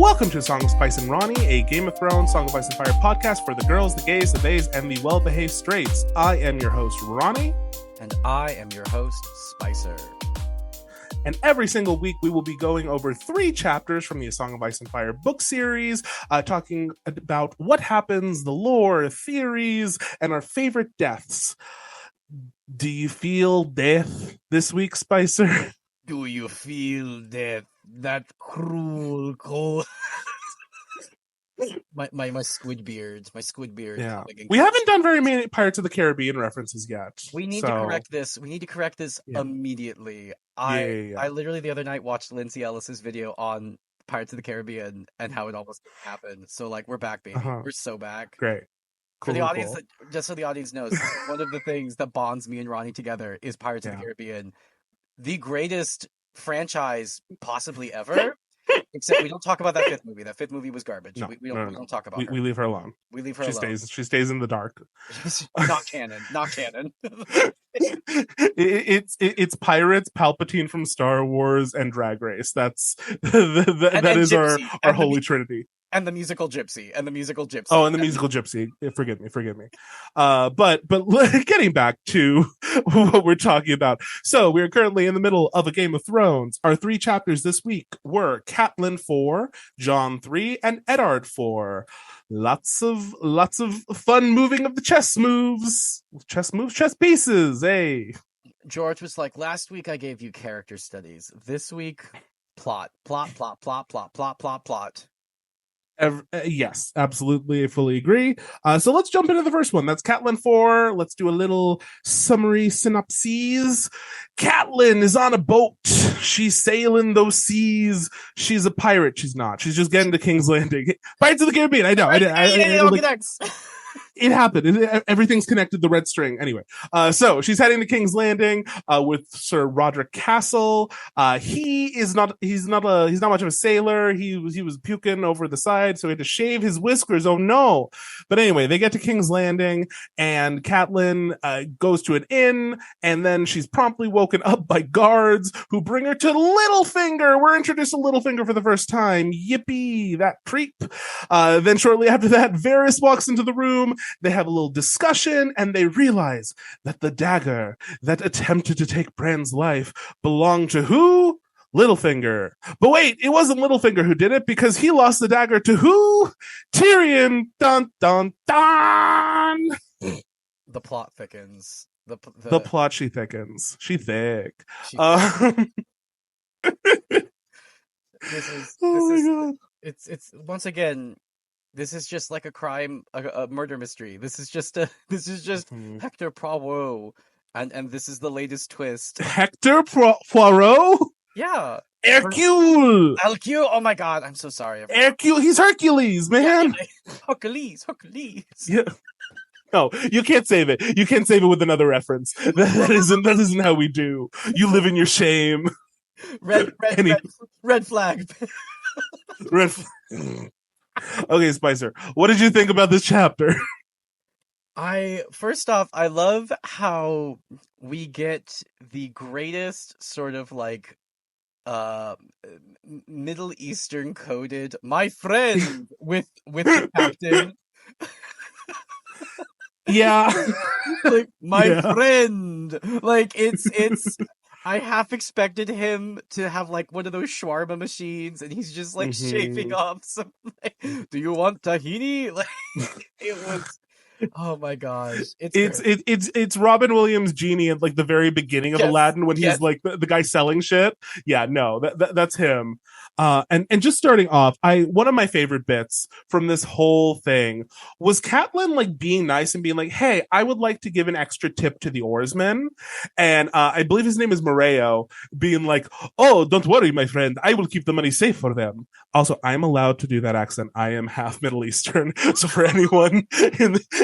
Welcome to Song of Spice and Rhani, a Game of Thrones, Song of Ice and Fire podcast for the girls, the gays, the bays, and the well-behaved straights. I am your host, Rhani. And I am your host, Spicer. And every single week, we will be going over 3 chapters from the A Song of Ice and Fire book series, talking about what happens, the lore, theories, and our favorite deaths. Do you feel death this week, Spicer? Do you feel that cruel cold? my squid beard. Yeah, we haven't done very many Pirates of the Caribbean references yet. We need to correct this. Immediately. I literally the other night watched Lindsay Ellis's video on Pirates of the Caribbean and how it almost happened. So like we're back, baby. We're so back. Great. For the audience, just so the audience knows, one of the things that bonds me and Rhani together is Pirates of the Caribbean, the greatest franchise possibly ever. Except we don't talk about that 5th movie. That 5th movie was garbage. No, we don't talk about her. We leave her alone. We leave her alone. She stays in the dark. Not canon. Not canon. It's Pirates, Palpatine from Star Wars, and Drag Race. That is Gypsy, our holy trinity. And the musical Gypsy. Oh, and the musical Gypsy. Forgive me. But getting back to what we're talking about. So we're currently in the middle of a Game of Thrones. Our 3 chapters this week were Catelyn IV, Jon III, and Eddard IV. Lots of fun moving of the chess pieces. Hey. George was like, last week I gave you character studies. This week, plot. Yes, absolutely. I fully agree. So let's jump into the first one. That's Catelyn IV. Let's do a little summary synopsis. Catelyn is on a boat. She's sailing those seas. She's a pirate. She's not. She's just getting to King's Landing. Pirates of the Caribbean. I know. It happened. Everything's connected. The red string. Anyway, so she's heading to King's Landing with Sir Roderick Castle. He's not much of a sailor. He was puking over the side, so he had to shave his whiskers. Oh no! But anyway, they get to King's Landing, and Catelyn goes to an inn, and then she's promptly woken up by guards who bring her to Littlefinger. We're introduced to Littlefinger for the first time. Yippee! That creep. Then shortly after that, Varys walks into the room. They have a little discussion, and they realize that the dagger that attempted to take Bran's life belonged to who? Littlefinger. But wait, it wasn't Littlefinger who did it, because he lost the dagger to who? Tyrion. Dun, dun, dun! The plot thickens. The plot, she thickens. She thick. God. It's once again, this is just like a crime, a murder mystery. This is just Hector Poirot, and this is the latest twist. Hector Poirot? Yeah. Hercule! Oh my god, I'm so sorry. Hercule, he's Hercules, man! Hercules. Yeah. No, you can't save it. You can't save it with another reference. That isn't how we do. You live in your shame. Red flag. Red flag. Okay, Spicer, what did you think about this chapter? First off, I love how we get the greatest sort of like Middle Eastern coded "my friend" with the captain. Yeah. Like my friend. Like it's I half expected him to have like one of those shawarma machines, and he's just like shaving off some. Like, do you want tahini? Like it was. Oh my gosh! It's Robin Williams' genie at like the very beginning of Aladdin when he's like the guy selling shit. Yeah, no, that's him. And just starting off, one of my favorite bits from this whole thing was Catlyn like being nice and being like, "Hey, I would like to give an extra tip to the oarsmen," and I believe his name is Moreo, being like, "Oh, don't worry, my friend, I will keep the money safe for them." Also, I'm allowed to do that accent. I am half Middle Eastern, so for anyone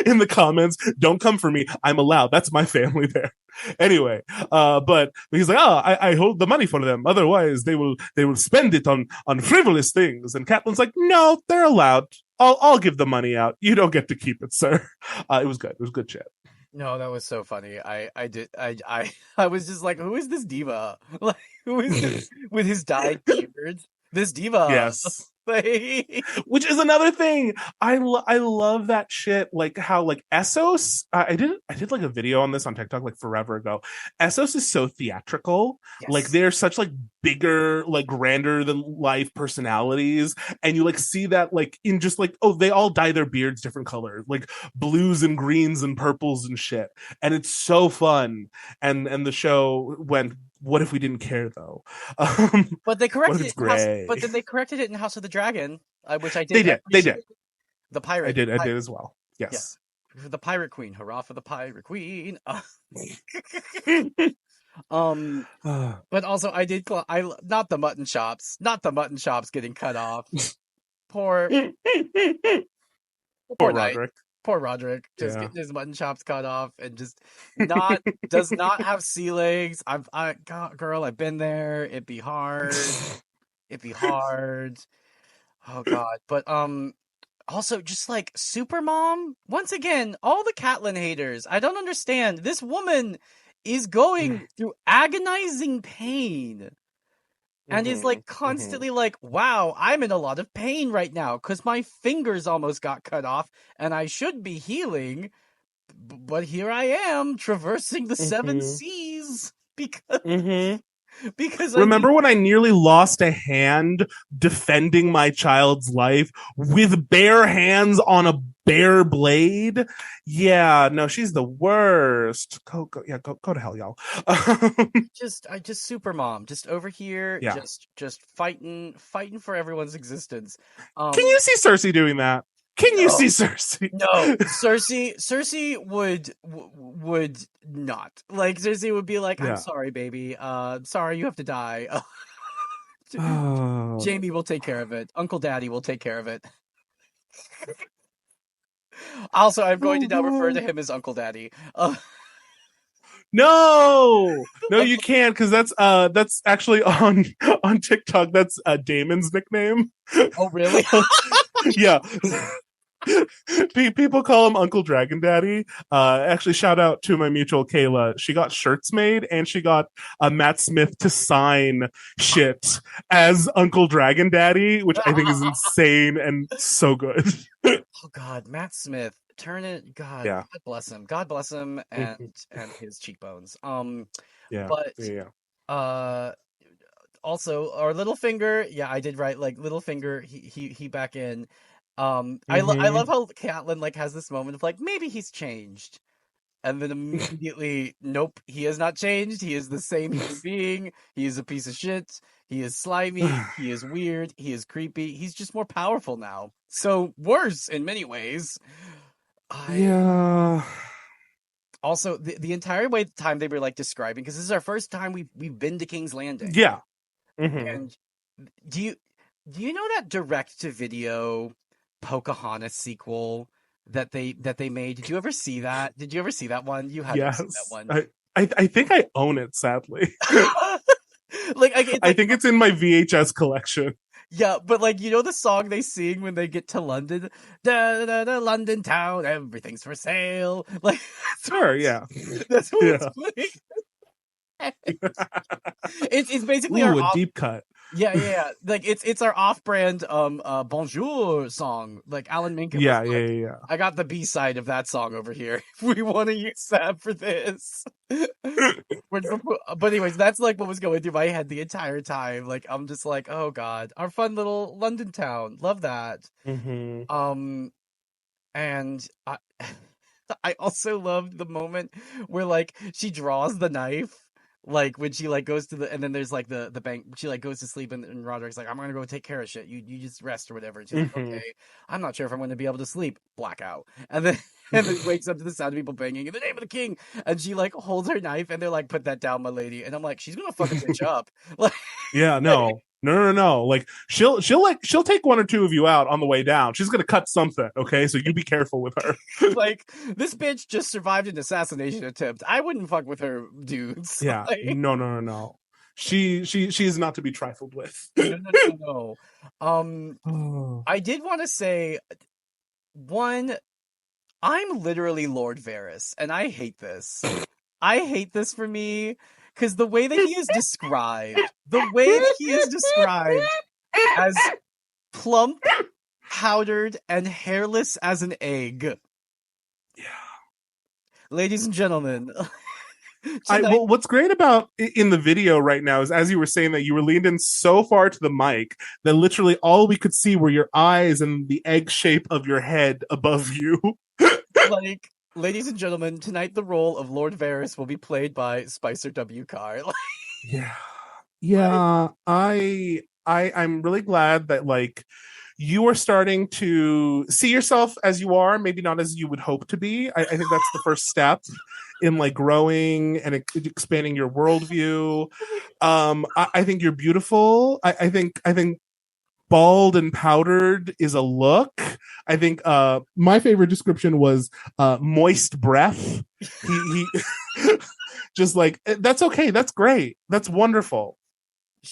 in the comments, don't come for me. I'm allowed. That's my family there. Anyway, but he's like, I hold the money for them. Otherwise, they will spend it on frivolous things. And Catelyn's like, no, they're allowed. I'll give the money out. You don't get to keep it, sir. It was good. It was good chat. No, that was so funny. I was just like, who is this diva? Like, who is this with his dyed beard? This diva. Yes. Which is another thing. I love that shit. Like how like Essos. I did like a video on this on TikTok like forever ago. Essos is so theatrical. Like Yes. they're such like bigger, like grander than life personalities, and you like see that like in just like they all dye their beards different colors, like blues and greens and purples and shit, and it's so fun. And the show went. What if we didn't care though? But they What if corrected it's it in House. gray? But then they corrected it in House of the Dragon, which I They did did. They appreciate. did. The I pirate. did. I did as well. Yeah, Yes. the Pirate Queen. Hurrah for the Pirate Queen. But also I did. Not the mutton chops. Not the mutton chops getting cut off. Poor, Poor poor Knight. Roderick. Poor Roderick, just Yeah. getting his mutton chops cut off and just not does not have sea legs. Girl, I've been there. It'd be hard. It'd be hard. Oh God. But also just like Super Mom, once again, all the Catlyn haters. I don't understand. This woman is going through agonizing pain. And is like constantly like, wow, I'm in a lot of pain right now because my fingers almost got cut off and I should be healing. But here I am traversing the seven seas because I need. Remember when I nearly lost a hand defending my child's life with bare hands on a bare blade? Yeah, no, she's the worst. Go to hell, y'all. I just Super Mom, just over here, Yeah. just fighting for everyone's existence. Can you see Cersei doing that? Can you see Cersei? No, Cersei would not. Like Cersei would be like, "I'm sorry, baby. Sorry, you have to die. Jamie will take care of it. Uncle Daddy will take care of it." Also, I'm going to now refer to him as Uncle Daddy. No, you can't because that's actually on TikTok. That's Damon's nickname. Oh, really? Yeah. People call him Uncle Dragon Daddy. Actually, shout out to my mutual Kayla. She got shirts made and she got Matt Smith to sign shit as Uncle Dragon Daddy, which I think is insane and so good. Oh God, Matt Smith, turn it. God, Yeah. God bless him, and his cheekbones. Yeah. But yeah. Also our Littlefinger. Yeah, I did right. Like Littlefinger, he back in. I love how Catlyn like has this moment of like maybe he's changed, and then immediately nope, he has not changed. He is the same human being. He is a piece of shit. He is slimy. He is weird. He is creepy. He's just more powerful now. So worse in many ways. Yeah. Also, the entire time they were like describing, because this is our first time we've been to King's Landing. Yeah. And do you know that direct to video Pocahontas sequel that they made? Did you ever see that? Did you ever see that one? You had to see that one. I think I own it, sadly. I think it's in my VHS collection. Yeah, but like you know the song they sing when they get to London, da London town, everything's for sale. Like sure, yeah, that's what it's playing. It's basically a deep cut. Yeah. Like it's our off-brand Bonjour song. Like Alan Menken. Yeah. I got the B-side of that song over here. If we want to use that for this. But anyways, that's like what was going through my head the entire time. Like I'm just like, oh God, our fun little London town. Love that. And I also loved the moment where like she draws the knife. Like when she like goes to and then there's like the bank, she like goes to sleep and Roderick's like, I'm gonna go take care of shit. You just rest or whatever. And she's like, okay, I'm not sure if I'm gonna be able to sleep. Blackout. And then wakes up to the sound of people banging in the name of the king. And she like holds her knife and they're like, put that down, my lady. And I'm like, she's gonna fuck a bitch up. Like, yeah, no. Like she'll take one or two of you out on the way down. She's gonna cut something, okay? So you be careful with her. Like this bitch just survived an assassination attempt. I wouldn't fuck with her, dudes. Yeah, like, no. She is not to be trifled with. No. I did want to say one. I'm literally Lord Varys, and I hate this. I hate this for me. Because the way that he is described as plump, powdered, and hairless as an egg. Yeah. Ladies and gentlemen, tonight. Well, what's great about in the video right now is as you were saying that you were leaned in so far to the mic that literally all we could see were your eyes and the egg shape of your head above you. Like, ladies and gentlemen, tonight the role of Lord Varys will be played by Spicer W. Carr. Yeah. Yeah, I'm really glad that like you are starting to see yourself as you are, maybe not as you would hope to be. I think that's the first step in like growing and expanding your worldview. I think you're beautiful. I think bald and powdered is a look. I think my favorite description was moist breath. He just like that's okay. That's great. That's wonderful.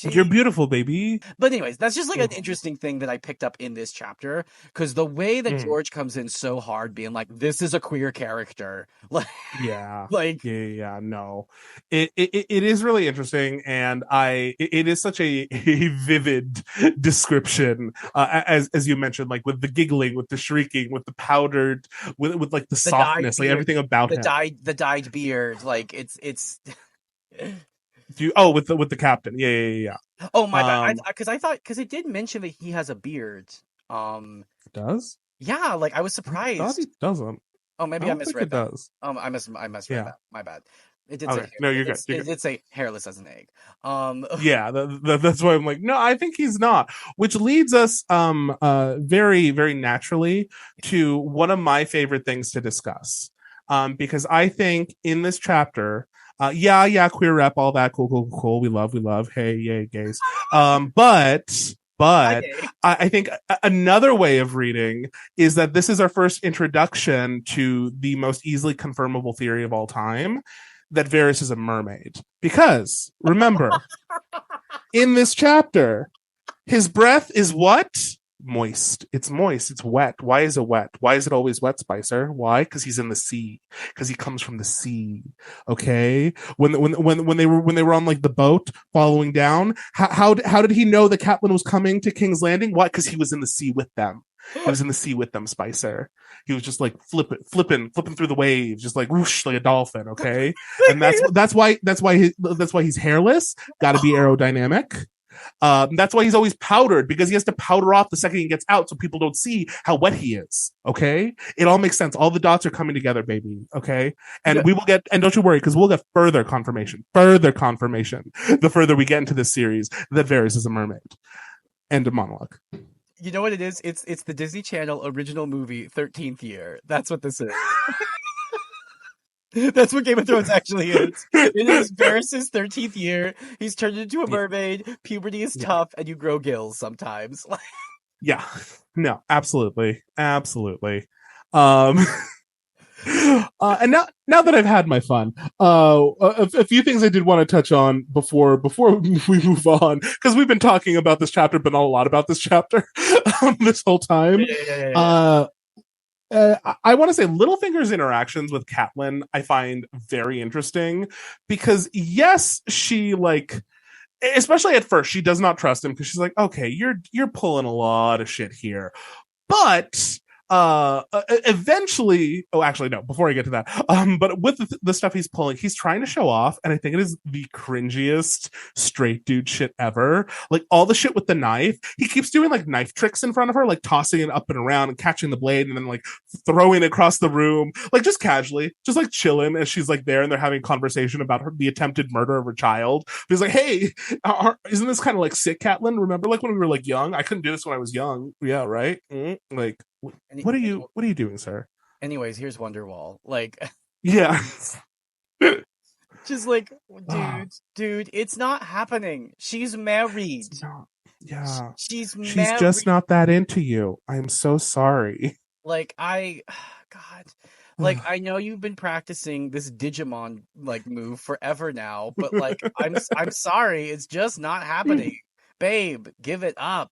You're beautiful, baby. But anyways, that's just like an interesting thing that I picked up in this chapter, because the way that George comes in so hard, being like, "This is a queer character," like, Yeah, like, yeah. No, it is really interesting, and it is such a vivid description, as you mentioned, like with the giggling, with the shrieking, with the powdered, with like the softness, like everything about him. The dyed beard, like it's. With the captain, yeah. Oh my bad, because it did mention that he has a beard. Does? Yeah, like I was surprised. I thought he doesn't. Oh, maybe I misread that. Does. I misread that. My bad. It did okay. say No, you're good. It did say hairless as an egg. Yeah, that's why I'm like, no, I think he's not. Which leads us very, very naturally to one of my favorite things to discuss. Because I think in this chapter, queer rep, all that, cool. We love. Hey, yay, gays. But I think another way of reading is that this is our first introduction to the most easily confirmable theory of all time, that Varys is a mermaid. Because, remember, in this chapter, his breath is what? Moist. It's moist. It's wet. Why is it wet? Why is it always wet, Spicer? Why? Because he's in the sea. Because he comes from the sea. Okay. When they were on like the boat following down, how did he know that Catlyn was coming to King's Landing? Why? Because he was in the sea with them. He was in the sea with them, Spicer. He was just like flipping through the waves, just like whoosh, like a dolphin. Okay, and that's why he's hairless. Got to be aerodynamic. That's why he's always powdered, because he has to powder off the second he gets out so people don't see how wet he is. Okay, it all makes sense. All the dots are coming together, baby. Okay, and we will get, and don't you worry, because we'll get further confirmation the further we get into this series that Varys is a mermaid. End of monologue. You know what it is? It's the Disney Channel original movie 13th Year. That's what this is. That's what Game of Thrones actually is. It is Varys' 13th year. He's turned into a mermaid. Puberty is tough, and you grow gills sometimes. Yeah. No, absolutely. And now that I've had my fun, a few things I did want to touch on before we move on, because we've been talking about this chapter, but not a lot about this chapter this whole time. Yeah. I want to say Littlefinger's interactions with Catlyn I find very interesting, because yes, she like, especially at first, she does not trust him, because she's like, okay, you're pulling a lot of shit here, but eventually, actually no, before I get to that, but with the stuff he's pulling, he's trying to show off, and I think it is the cringiest straight dude shit ever. Like all the shit with the knife, he keeps doing like knife tricks in front of her, like tossing it up and around and catching the blade and then like throwing it across the room, like just casually, just like chilling as she's like there and they're having a conversation about the attempted murder of her child. But he's like, hey, isn't this kind of like sick, Catlyn? Remember like when we were like young? I couldn't do this when I was young. Yeah, right? Like, what are you doing, sir? Anyways, here's Wonderwall. Like, yeah. Just like, dude, it's not happening. She's married. Yeah. She's just not that into you. I'm so sorry. Like, God. Like, I know you've been practicing this Digimon like move forever now, but like, I'm sorry, it's just not happening. Babe, give it up.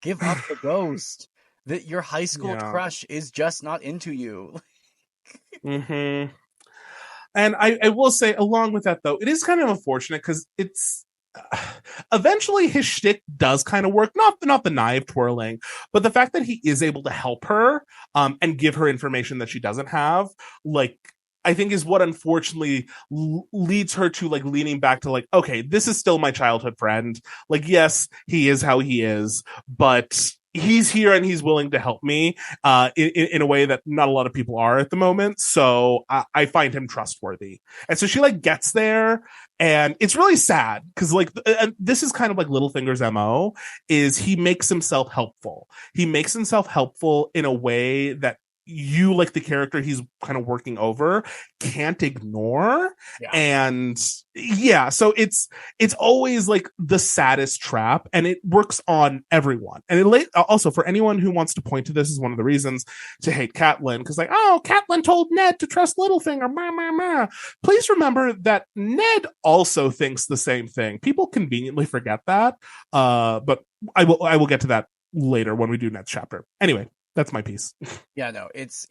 Give up the ghost. That your high school crush is just not into you. And I will say, along with that, though, it is kind of unfortunate, because it's eventually his shtick does kind of work. Not the knife twirling, but the fact that he is able to help her and give her information that she doesn't have, like, I think is what unfortunately leads her to like leaning back to like, okay, this is still my childhood friend. Like, yes, he is how he is, but he's here and he's willing to help me in a way that not a lot of people are at the moment. So I find him trustworthy. And so she like gets there, and it's really sad because like and this is kind of like Littlefinger's MO is he makes himself helpful. He makes himself helpful in a way that you, like the character he's kind of working over, can't ignore. Yeah. And yeah, so it's always like the saddest trap, and it works on everyone. And it also, for anyone who wants to point to this as one of the reasons to hate Catlyn, because like, oh, Catlyn told Ned to trust Littlefinger, please remember that Ned also thinks the same thing. People conveniently forget that, but I will get to that later when we do next chapter. Anyway, that's my piece. Yeah, no, it's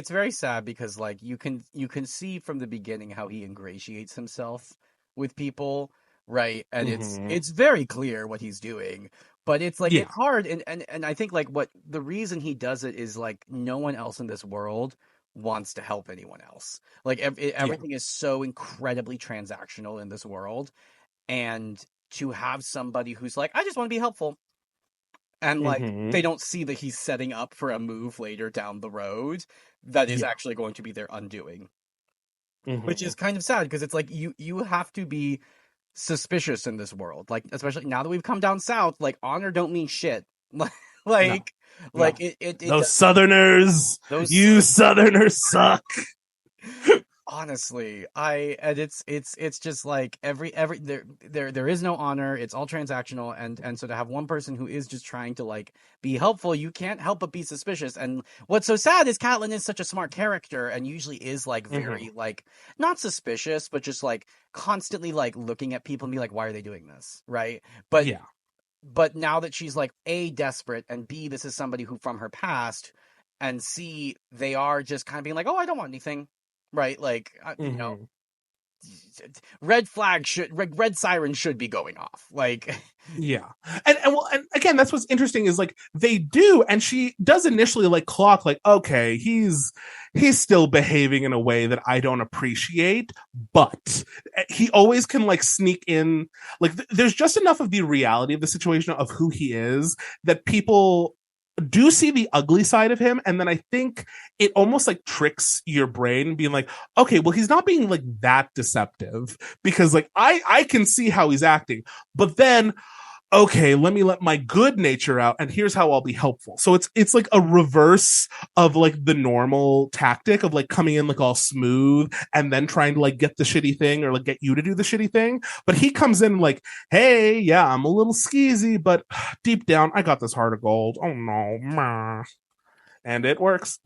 very sad because like you can see from the beginning how he ingratiates himself with people, right? And it's very clear what he's doing, but it's like it's hard, and I think like what the reason he does it is like no one else in this world wants to help anyone else. Like everything is so incredibly transactional in this world, and to have somebody who's like, I just want to be helpful. And like they don't see that he's setting up for a move later down the road that is actually going to be their undoing, which is kind of sad because it's like you have to be suspicious in this world, like especially now that we've come down south. Like honor don't mean shit. Those Southerners, you Southerners suck. Honestly, it's just like every there is no honor. It's all transactional, and so to have one person who is just trying to like be helpful, you can't help but be suspicious. And what's so sad is Catlyn is such a smart character and usually is like very like not suspicious, but just like constantly like looking at people and be like, why are they doing this, right? But now that she's like A, desperate, and B, this is somebody who from her past, and C, they are just kind of being like, oh, I don't want anything. Right, like you know, red siren should be going off. Like, yeah, and again, that's what's interesting is like they do, and she does initially like clock like, okay, he's still behaving in a way that I don't appreciate, but he always can like sneak in. Like, there's just enough of the reality of the situation of who he is that people do see the ugly side of him, and then I think it almost like tricks your brain being like, okay, well, he's not being like that deceptive because like I can see how he's acting, but then okay, let me let my good nature out, and here's how I'll be helpful. So it's like a reverse of like the normal tactic of like coming in like all smooth and then trying to like get the shitty thing or like get you to do the shitty thing. But he comes in like, hey, yeah, I'm a little skeezy, but deep down, I got this heart of gold. Oh no, and it works.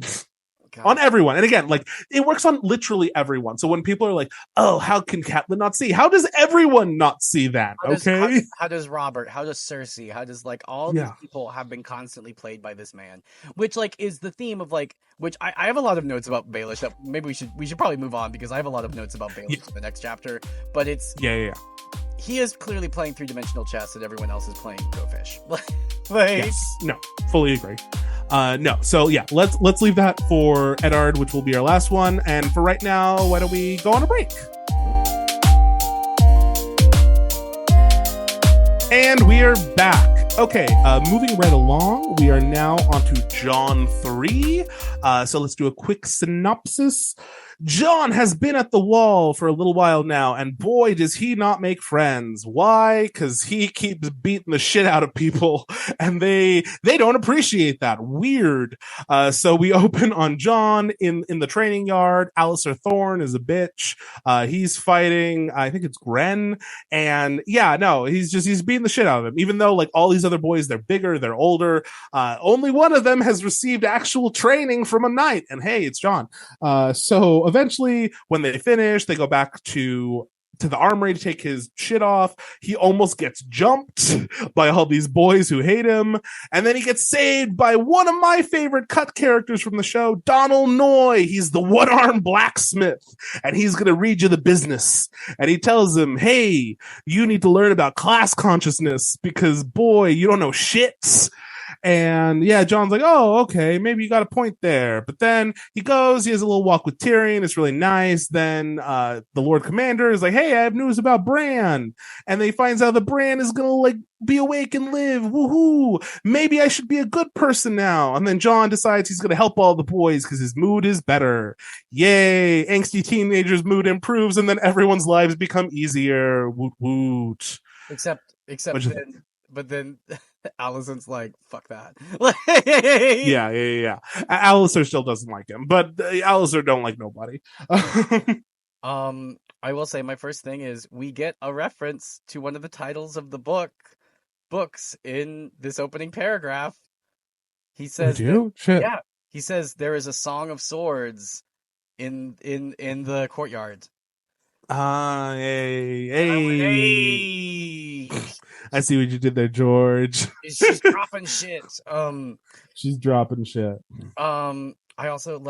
On everyone. And again, like it works on literally everyone. So when people are like, oh, how can Catlyn not see? How does everyone not see that? How does Robert? How does Cersei? How does like all these people have been constantly played by this man? Which like is the theme of like, which I have a lot of notes about Baelish that maybe we should probably move on because I have a lot of notes about Baelish in the next chapter. But it's he is clearly playing three-dimensional chess and everyone else is playing Go Fish. Like, yes. No, fully agree. No. So yeah, let's leave that for Eddard, which will be our last one. And for right now, why don't we go on a break? And we are back. Okay, moving right along, we are now onto Jon III. So let's do a quick synopsis. Jon has been at the wall for a little while now, and boy, does he not make friends. Why? Because he keeps beating the shit out of people, and they don't appreciate that. Weird. So we open on Jon in the training yard. Alliser Thorne is a bitch. He's fighting, I think it's Gren, and yeah, no, he's beating the shit out of him, even though like all these other boys, they're bigger, they're older. Only one of them has received actual training from a knight, and hey, it's Jon. So eventually when they finish, they go back to to the armory to take his shit off. He almost gets jumped by all these boys who hate him. And then he gets saved by one of my favorite cut characters from the show, Donald Noy. He's the one-armed blacksmith, and he's going to read you the business. And he tells him, hey, you need to learn about class consciousness because, boy, you don't know shit. And yeah, Jon's like, oh, okay, maybe you got a point there. But then he goes, he has a little walk with Tyrion. It's really nice. Then the Lord Commander is like, hey, I have news about Bran. And then he finds out that Bran is going to like be awake and live. Woohoo. Maybe I should be a good person now. And then Jon decides he's going to help all the boys because his mood is better. Yay. Angsty teenager's mood improves and then everyone's lives become easier. Woot woot. Except but then Allison's like, fuck that. Yeah. Alistair still doesn't like him, but Alistair don't like nobody. I will say my first thing is we get a reference to one of the titles of the books in this opening paragraph. He says, yeah, he says there is a song of swords in the courtyard. Hey. I see what you did there, George. She's dropping shit. She's dropping shit. I also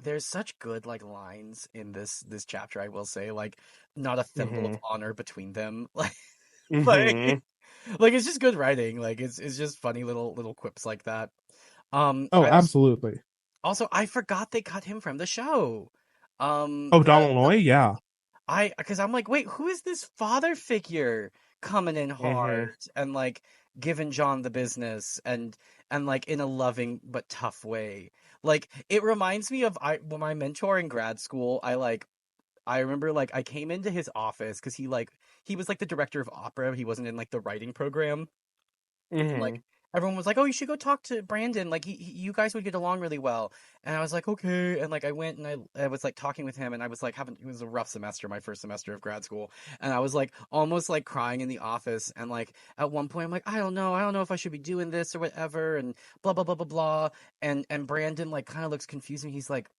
there's such good like lines in this chapter, I will say, like not a thimble of honor between them. Like it's just good writing. Like it's just funny little quips like that. Absolutely. Also, I forgot they cut him from the show. Donald Noy, yeah. Because I'm like, wait, who is this father figure coming in hard and like giving Jon the business and like in a loving but tough way? Like it reminds me of my mentor in grad school. I remember like I came into his office because he was like the director of opera. He wasn't in like the writing program. Like everyone was like, "Oh, you should go talk to Brandon. Like, you guys would get along really well." And I was like, "Okay." And like, I went and I was like talking with him, and I was like, it was a rough semester, my first semester of grad school, and I was like almost like crying in the office. And like at one point, I'm like, I don't know if I should be doing this or whatever, and blah blah blah blah blah. And Brandon like kind of looks confused, and he's like,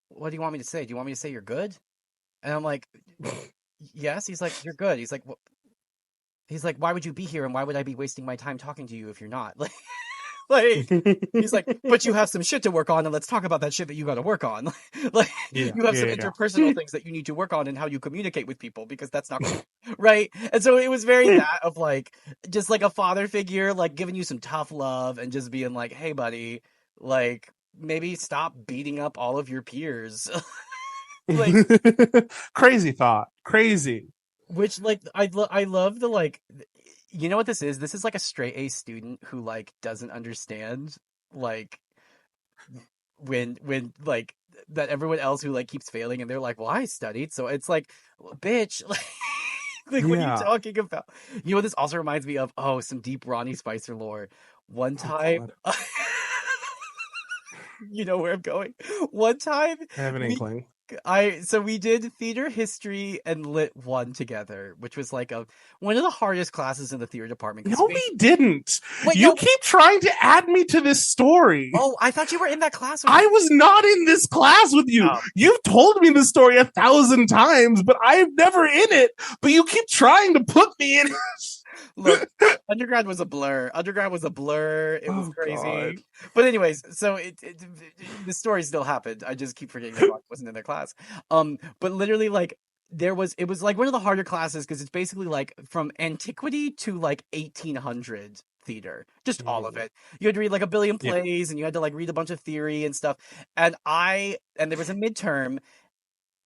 "What do you want me to say? Do you want me to say you're good?" And I'm like, "Yes." He's like, "You're good." He's like, "What?" He's like, why would you be here and why would I be wasting my time talking to you if you're not? Like he's like, but you have some shit to work on and let's talk about that shit that you got to work on. You have some interpersonal things that you need to work on and how you communicate with people because that's not cool. Right. And so it was very that of like, just like a father figure, like giving you some tough love and just being like, hey buddy, like maybe stop beating up all of your peers. Like crazy thought. Crazy. Which like I love the like, you know what this is? This is like a straight A student who like doesn't understand like when like that everyone else who like keeps failing and they're like, well, I studied, so it's like, well, bitch, like what are you talking about? You know what this also reminds me of? Oh, some deep Rhani Spicer lore. One time, you know where I'm going. One time, I have an inkling. So we did theater history and lit 1 together, which was like one of the hardest classes in the theater department. No, we didn't. Wait, you keep trying to add me to this story. Oh, I thought you were in that class. I was not in this class with you. Oh. You've told me the story 1,000 times, but I'm never in it. But you keep trying to put me in it. Look, undergrad was a blur. It was crazy. God. But anyways, so the story still happened. I just keep forgetting that I wasn't in their class. But literally, like, it was like one of the harder classes because it's basically like from antiquity to like 1800 theater, just all of it. You had to read like a billion plays, and you had to like read a bunch of theory and stuff. And there was a midterm.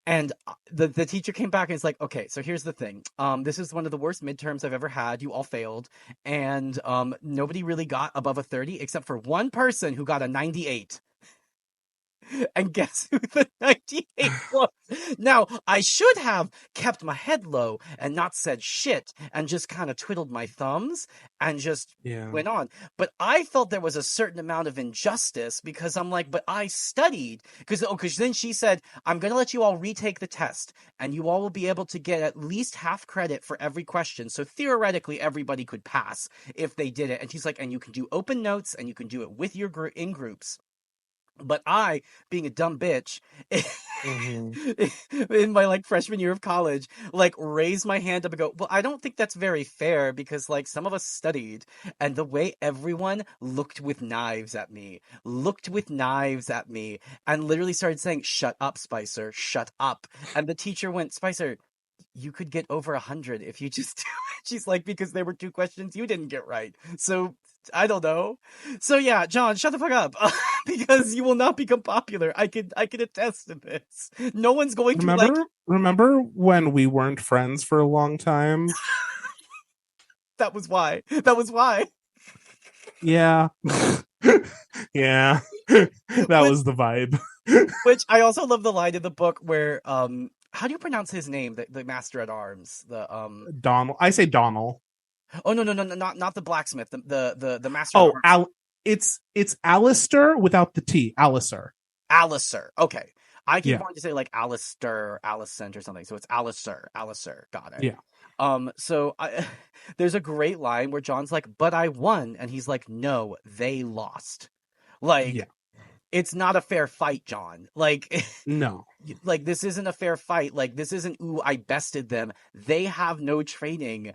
And the teacher came back and it's like, okay, so here's the thing. This is one of the worst midterms I've ever had. You all failed. And nobody really got above a 30 except for one person who got a 98. And guess who the 98 was? Now, I should have kept my head low and not said shit and just kind of twiddled my thumbs and just went on. But I felt there was a certain amount of injustice because I'm like, but I studied. Because then she said, I'm going to let you all retake the test and you all will be able to get at least half credit for every question. So theoretically, everybody could pass if they did it. And she's like, and you can do open notes and you can do it with your in groups. But I, being a dumb bitch, Mm-hmm. in my like freshman year of college, like raised my hand up and go, well, I don't think that's very fair because like some of us studied and the way everyone looked with knives at me and literally started saying, shut up, Spicer, shut up. And the teacher went, Spicer, you could get over 100 if you just do it. She's like, because there were 2 questions you didn't get right. So I don't know. So yeah, Jon, shut the fuck up. Because you will not become popular. I could attest to this. No one's going to like Remember when we weren't friends for a long time? that was why. That was why. Yeah. Yeah. That Which was the vibe. which I also love the line in the book where how do you pronounce his name? The master at arms. The Donald. I say Donald. oh no, not the blacksmith. The master at Oh, arms. it's Alistair without the T. Alistair. Alistair. Okay. I keep Yeah. wanting to say like Alistair, Alicent or something. So it's Alistair. Alistair. Got it. Yeah. There's a great line where John's like, but I won. And he's like, no, they lost. Like, Yeah. it's not a fair fight, Jon. Like, No. like this isn't a fair fight. Like, this isn't, ooh, I bested them. They have no training.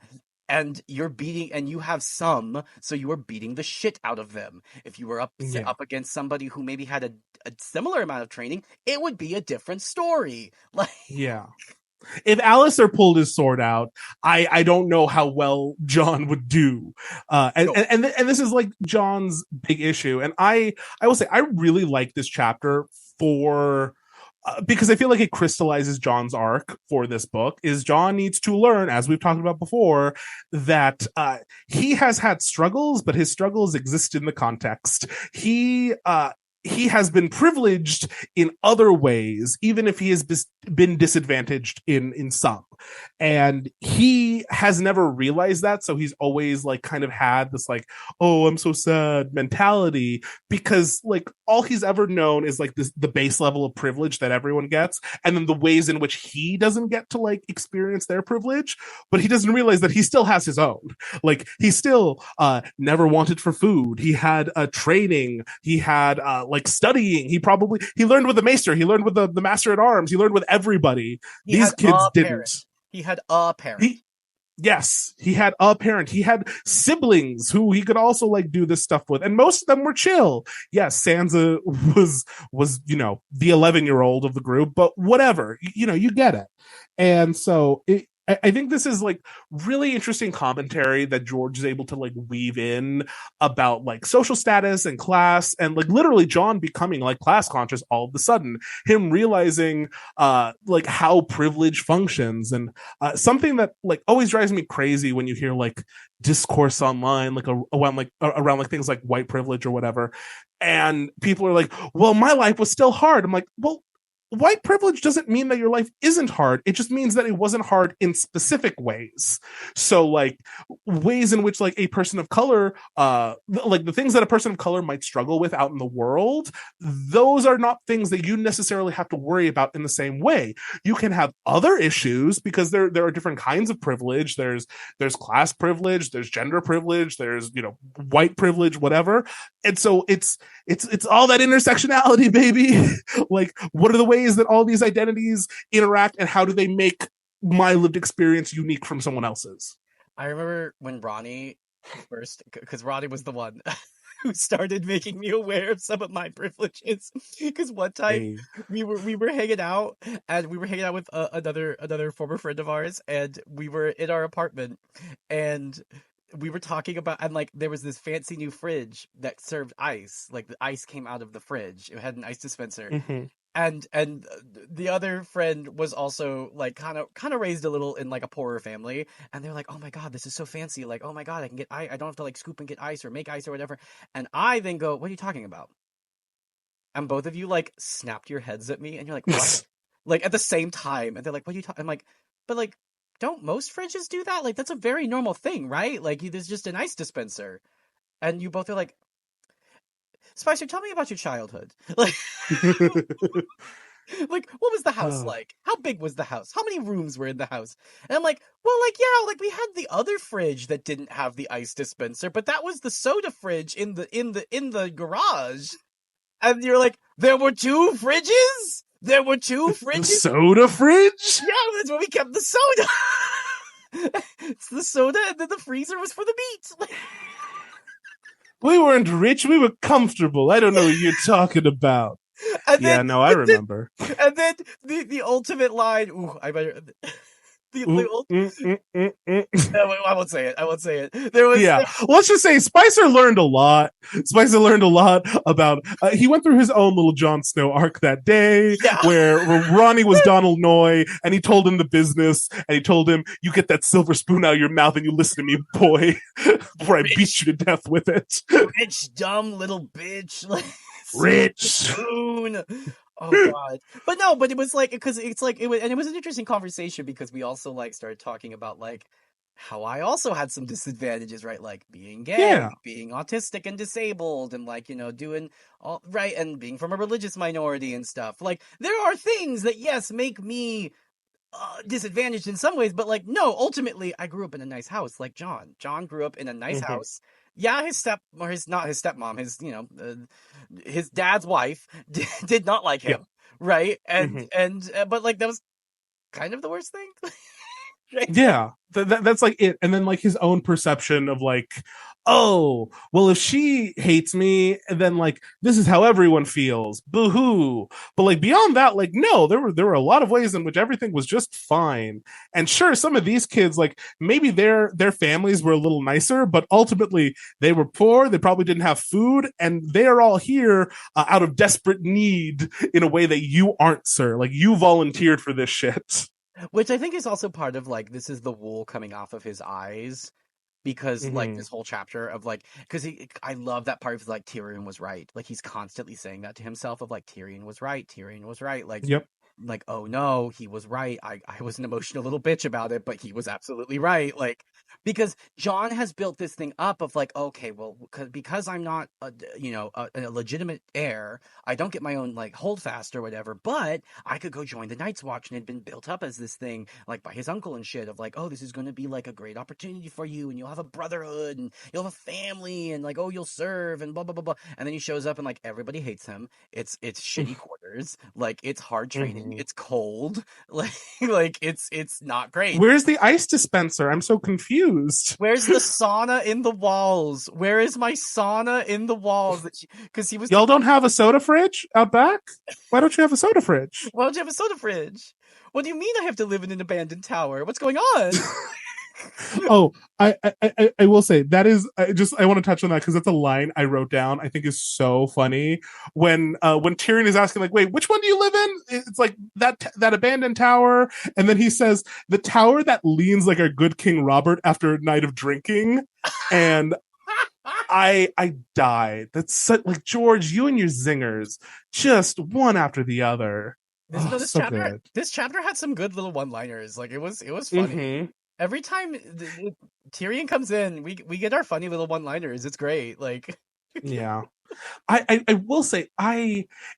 And you're beating, and you have some, so you are beating the shit out of them. If you were up against somebody who maybe had a similar amount of training, it would be a different story. Like, Yeah. If Alistair pulled his sword out, I don't know how well Jon would do. And this is like Jon's big issue. And I will say I really like this chapter for because I feel like it crystallizes Jon's arc for this book. Is Jon needs to learn, as we've talked about before, that he has had struggles, but his struggles exist in the context. He has been privileged in other ways, even if he has been disadvantaged in some. And he has never realized that. So he's always like kind of had this like, oh, I'm so sad mentality, because like all he's ever known is like the base level of privilege that everyone gets. And then the ways in which he doesn't get to like experience their privilege, but he doesn't realize that he still has his own. Like he still never wanted for food. He had training. He had like studying. He learned with the maester. He learned with the master at arms. He learned with everybody. These kids didn't. He had a parent. Yes, he had a parent. He had siblings who he could also like do this stuff with, and most of them were chill. Yes, Sansa was the 11-year-old of the group, but whatever, you get it. And so I think this is like really interesting commentary that George is able to like weave in about like social status and class, and like literally Jon becoming like class conscious all of a sudden, him realizing like how privilege functions. And something that like always drives me crazy when you hear like discourse online like around like things like white privilege or whatever, and people are like, well, my life was still hard. I'm like, well, white privilege doesn't mean that your life isn't hard. It just means that it wasn't hard in specific ways. So like ways in which like a person of color, like the things that a person of color might struggle with out in the world, those are not things that you necessarily have to worry about in the same way. You can have other issues because there are different kinds of privilege. There's class privilege, there's gender privilege, there's white privilege, whatever. And so it's all that intersectionality, baby. Like, what are the ways that all these identities interact, and how do they make my lived experience unique from someone else's? I remember when Rhani first, because Rhani was the one who started making me aware of some of my privileges. Because one time we were hanging out, and we were hanging out with another former friend of ours, and we were in our apartment, and we were talking about, and like there was this fancy new fridge that served ice. Like the ice came out of the fridge. It had an ice dispenser. Mm-hmm. And the other friend was also like kind of raised a little in like a poorer family, and they're like, oh my god, this is so fancy, like, oh my god, I don't have to like scoop and get ice or make ice or whatever. And I then go, what are you talking about? And both of you like snapped your heads at me, and you're like, what? Like at the same time, and they're like, what are you talking? I'm like, but like, don't most fridges do that? Like that's a very normal thing, right? Like there's just an ice dispenser. And you both are like, Spicer, tell me about your childhood. Like, like, what was the house like? How big was the house? How many rooms were in the house? And I'm like, well, like, yeah, like we had the other fridge that didn't have the ice dispenser, but that was the soda fridge in the garage. And you're like, there were 2 fridges? There were 2 The fridges? soda fridge? Yeah, that's where we kept the soda. It's the soda, and then the freezer was for the meat. We weren't rich, we were comfortable. I don't know what you're talking about. And Yeah, then, no, I remember. and then the ultimate line. Ooh, I better. I won't say it. I won't say it. There was. Yeah, let's just say Spicer learned a lot. Spicer learned a lot about. He went through his own little Jon Snow arc that day, Yeah. where Rhani was Donald Noy, and he told him the business, and he told him, "You get that silver spoon out of your mouth, and you listen to me, boy, before I beat you to death with it." Rich, dumb little bitch. Like, Rich spoon. Oh god. But it was like, because it's like, it was an interesting conversation, because we also like started talking about like how I also had some disadvantages, right? Like being gay, Yeah. being autistic and disabled, and like, doing all right, and being from a religious minority and stuff. Like, there are things that, yes, make me disadvantaged in some ways, but like, no, ultimately I grew up in a nice house. Like Jon grew up in a nice house. Yeah, his not his stepmom, his dad's wife did not like him, right? And but like, that was kind of the worst thing. Right? Yeah, that's like it. And then like his own perception of like, oh, well, if she hates me, then like this is how everyone feels. Boo-hoo. But like beyond that, like no, there were a lot of ways in which everything was just fine. And sure, some of these kids, like maybe their families were a little nicer, but ultimately they were poor. They probably didn't have food, and they are all here out of desperate need in a way that you aren't, sir. Like you volunteered for this shit. Which I think is also part of like, this is the wool coming off of his eyes, because like this whole chapter of like, because I love that part of like, Tyrion was right. Like, he's constantly saying that to himself of like, Tyrion was right. Tyrion was right. Like, Yep. like, oh no, he was right. I was an emotional little bitch about it, but he was absolutely right. Like, because Jon has built this thing up of like, okay, well, because I'm not a legitimate heir, I don't get my own like holdfast or whatever, but I could go join the Night's Watch, and it had been built up as this thing like by his uncle and shit of like, oh, this is going to be like a great opportunity for you, and you'll have a brotherhood, and you'll have a family, and like, oh, you'll serve, and blah blah blah blah. And then he shows up, and like, everybody hates him. It's shitty quarters, like it's hard training, it's cold, like it's not great. Where's the ice dispenser? I'm so confused. Where's the sauna in the walls? Where is my sauna in the walls? Because he was. Y'all don't have a soda fridge out back? Why don't you have a soda fridge? Why don't you have a soda fridge? What do you mean I have to live in an abandoned tower? What's going on? Oh, I will say that is I want to touch on that because that's a line I wrote down. I think is so funny when Tyrion is asking like, wait, which one do you live in? It's like that abandoned tower, and then he says the tower that leans like a good King Robert after a night of drinking, and I died. That's such, like, George, you and your zingers, just one after the other. This chapter had some good little one-liners. Like, it was funny. Every time Tyrion comes in, we get our funny little one-liners. It's great. Like, yeah. I will say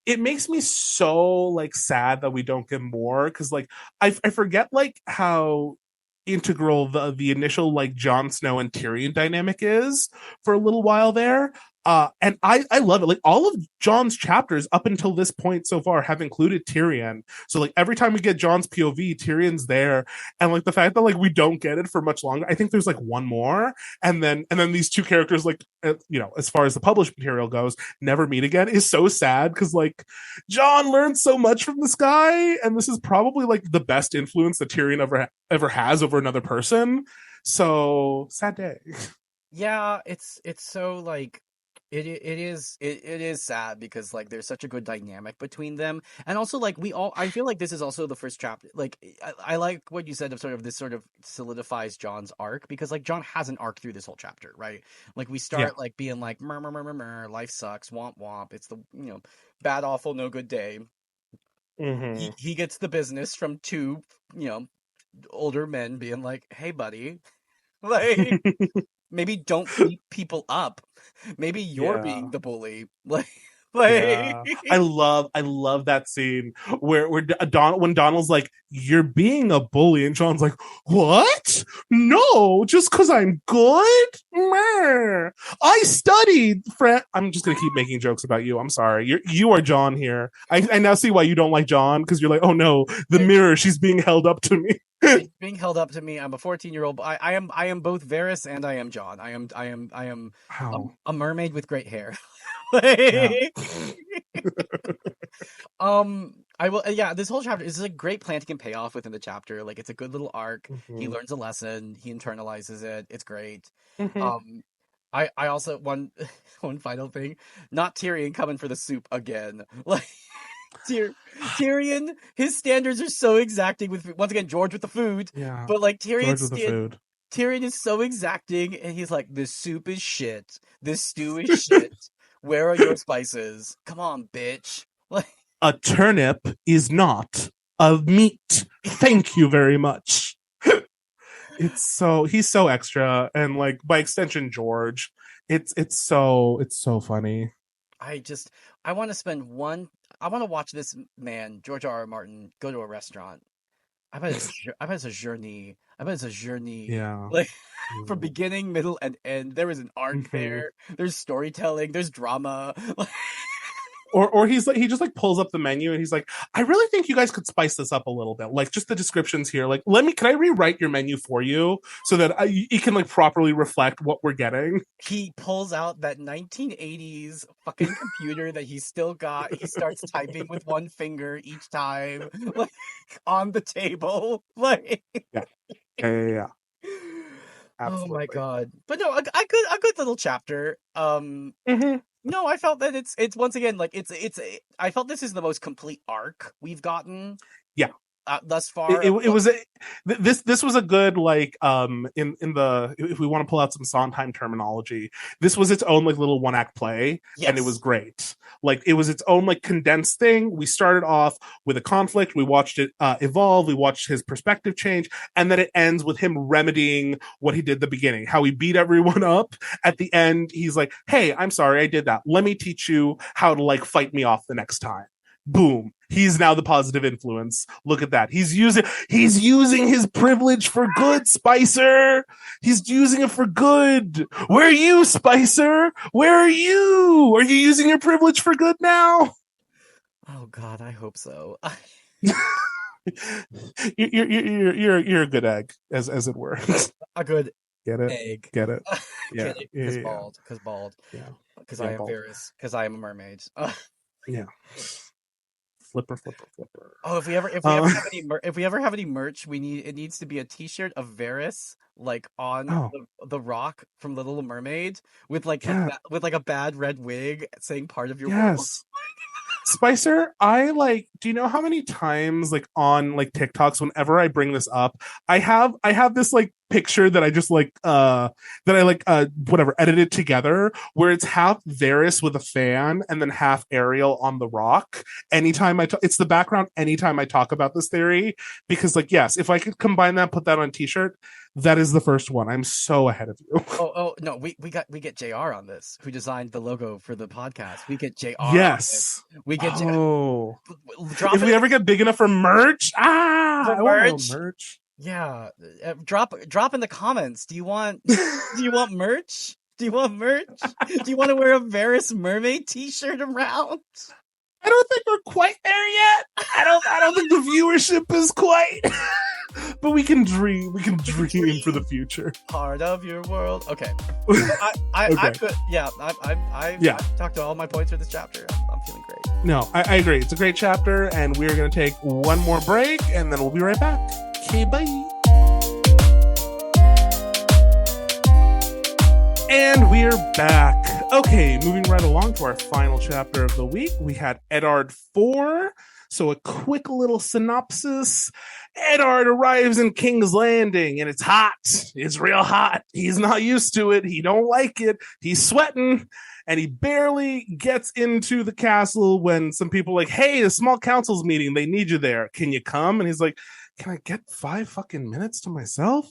it makes me so like sad that we don't get more, because like I forget like how integral the initial like Jon Snow and Tyrion dynamic is for a little while there. And I love it. Like all of Jon's chapters up until this point so far have included Tyrion. So like every time we get Jon's POV, Tyrion's there. And like the fact that like we don't get it for much longer, I think there's like one more, and then these two characters, like as far as the published material goes, never meet again, is so sad, because like Jon learned so much from this guy, and this is probably like the best influence that Tyrion ever has over another person. So sad day. Yeah, it's so like, it is sad, because like there's such a good dynamic between them, and also like I feel like this is also the first chapter. Like, I like what you said of this sort of solidifies Jon's arc, because like Jon has an arc through this whole chapter, right? Like we start like being like life sucks, womp womp, it's the bad awful no good day. He gets the business from two older men being like, hey buddy, like, maybe don't beat people up. Maybe you're being the bully. Like, Like, Yeah, I love that scene where when Donald's like, "You're being a bully," and John's like, "What? No, just because I'm good. Meh. I studied." I'm just gonna keep making jokes about you. I'm sorry. You are John here. I now see why you don't like John, because you're like, "Oh no, the mirror. She's being held up to me." it's being held up to me. I'm a 14-year-old. I am both Varys and I am John. I am Wow. a mermaid with great hair. Yeah. I will. Yeah, this whole chapter is a great planting and payoff within the chapter. Like, it's a good little arc. He Mhm. learns a lesson. He internalizes it. It's great. Mhm. Um, I also one one final thing. Not Tyrion coming for the soup again. Like, Tyrion, his standards are so exacting with, once again, George with the food, Yeah. but like George with the food. Tyrion is so exacting, and he's like, "This soup is shit. This stew is shit. Where are your spices? Come on, bitch!" Like, A turnip is not a meat. Thank you very much. He's so extra, and like by extension George. It's so funny. I just I want to spend one. I want to watch this man, George R. R. Martin, go to a restaurant. I bet it's a journey. I bet it's a journey. Yeah. Like, from Mm-hmm. beginning, middle, and end. There is an arc Mm-hmm. there. There's storytelling. There's drama. Like, Or he's like, he just like pulls up the menu and he's like, "I really think you guys could spice this up a little bit. Like, just the descriptions here. Like, can I rewrite your menu for you so that it can like properly reflect what we're getting?" he pulls out that 1980s fucking computer that he still got. He starts typing with one finger each time, like, on the table. Like, Yeah. Yeah. oh my Absolutely. god! But no, a good little chapter. Mm-hmm. No, I felt that it's once again, like, I felt this is the most complete arc we've gotten Yeah. thus it, far. it, it was this was a good like in the, if we want to pull out some Sondheim terminology, this was its own like little one act play, and it was Yes, great. Like, it was its own like condensed thing. We started off with a conflict, we watched it evolve, we watched his perspective change, and then it ends with him remedying what he did at the beginning, how he beat everyone up. At the end he's like, "Hey, I'm sorry I did that, let me teach you how to like fight me off the next time." Boom, he's now the positive influence. Look at that. He's using his privilege for good, Spicer. He's using it for good. Where are you, Spicer? Where are you? Are you using your privilege for good now? oh god, I hope so. You're a good egg, as it were. A good Get it? egg. Get it? Yeah. Kidding, Yeah. Yeah. because bald, Yeah. because Yeah. I am Bald. Varys, because I am a mermaid. Yeah. Flipper, flipper, flipper. Oh, if we ever have any if we ever have any merch, it needs to be a T-shirt of Varys, like, on Oh, the rock from Little Mermaid, with like yeah. with like a bad red wig saying "part of your world." Yes. Spicer, I like, do you know how many times like on like TikToks, whenever I bring this up, I have this like picture that I just like that I like whatever, edited together, where it's half Varys with a fan and then half Ariel on the rock. Anytime it's the background anytime I talk about this theory, because like, yes, if I could combine that, put that on a t-shirt, that is the first one. I'm so ahead of you. Oh no, we get JR on this, who designed the logo for the podcast. We get JR on this. Yes. We get Oh, drop if it we in ever get big enough for merch, for I want my own merch. merch. Yeah, drop in the comments. Do you want merch? Do you want merch? Do you want to wear a Varys mermaid T-shirt around? I don't think we're quite there yet. I don't think the viewership is quite. But we can dream. We can dream for the future. Part of your world. Okay. I Okay. could. Yeah. I Yeah. talked to all my points for this chapter. I'm feeling great. No, I agree. It's a great chapter, and we're going to take one more break, and then we'll be right back. Okay, bye. And we're back. Okay, moving right along to our final chapter of the week. We had Eddard IV. So a quick little synopsis. Eddard arrives in King's Landing, and it's hot. It's real hot. He's not used to it. He don't like it. He's sweating, and he barely gets into the castle when some people are like, "Hey, the small council's meeting. They need you there. Can you come?" And he's like, "Can I get 5 fucking minutes to myself?"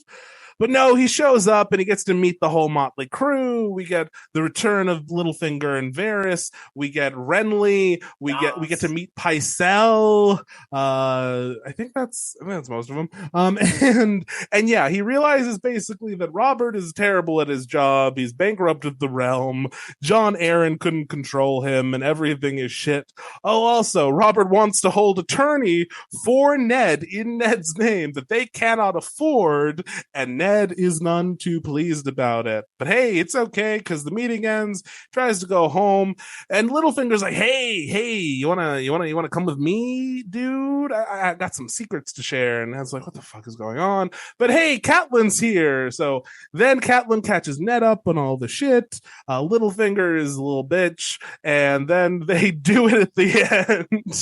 But no, he shows up and he gets to meet the whole motley crew. We get the return of Littlefinger and Varys. We get Renly. We get to meet Pycelle. I think that's most of them. And yeah, he realizes basically that Robert is terrible at his job. He's bankrupted the realm. Jon Arryn couldn't control him, and everything is shit. Oh, also, Robert wants to hold a tourney for Ned in Ned's name that they cannot afford, and Ned is none too pleased about it. But hey, it's okay because the meeting ends. Tries to go home, and Littlefinger's like, "Hey, you wanna come with me, dude? I got some secrets to share." And Ned's like, "What the fuck is going on?" But hey, Catelyn's here. So then Catlyn catches Ned up on all the shit. Littlefinger is a little bitch, and then they do it at the end.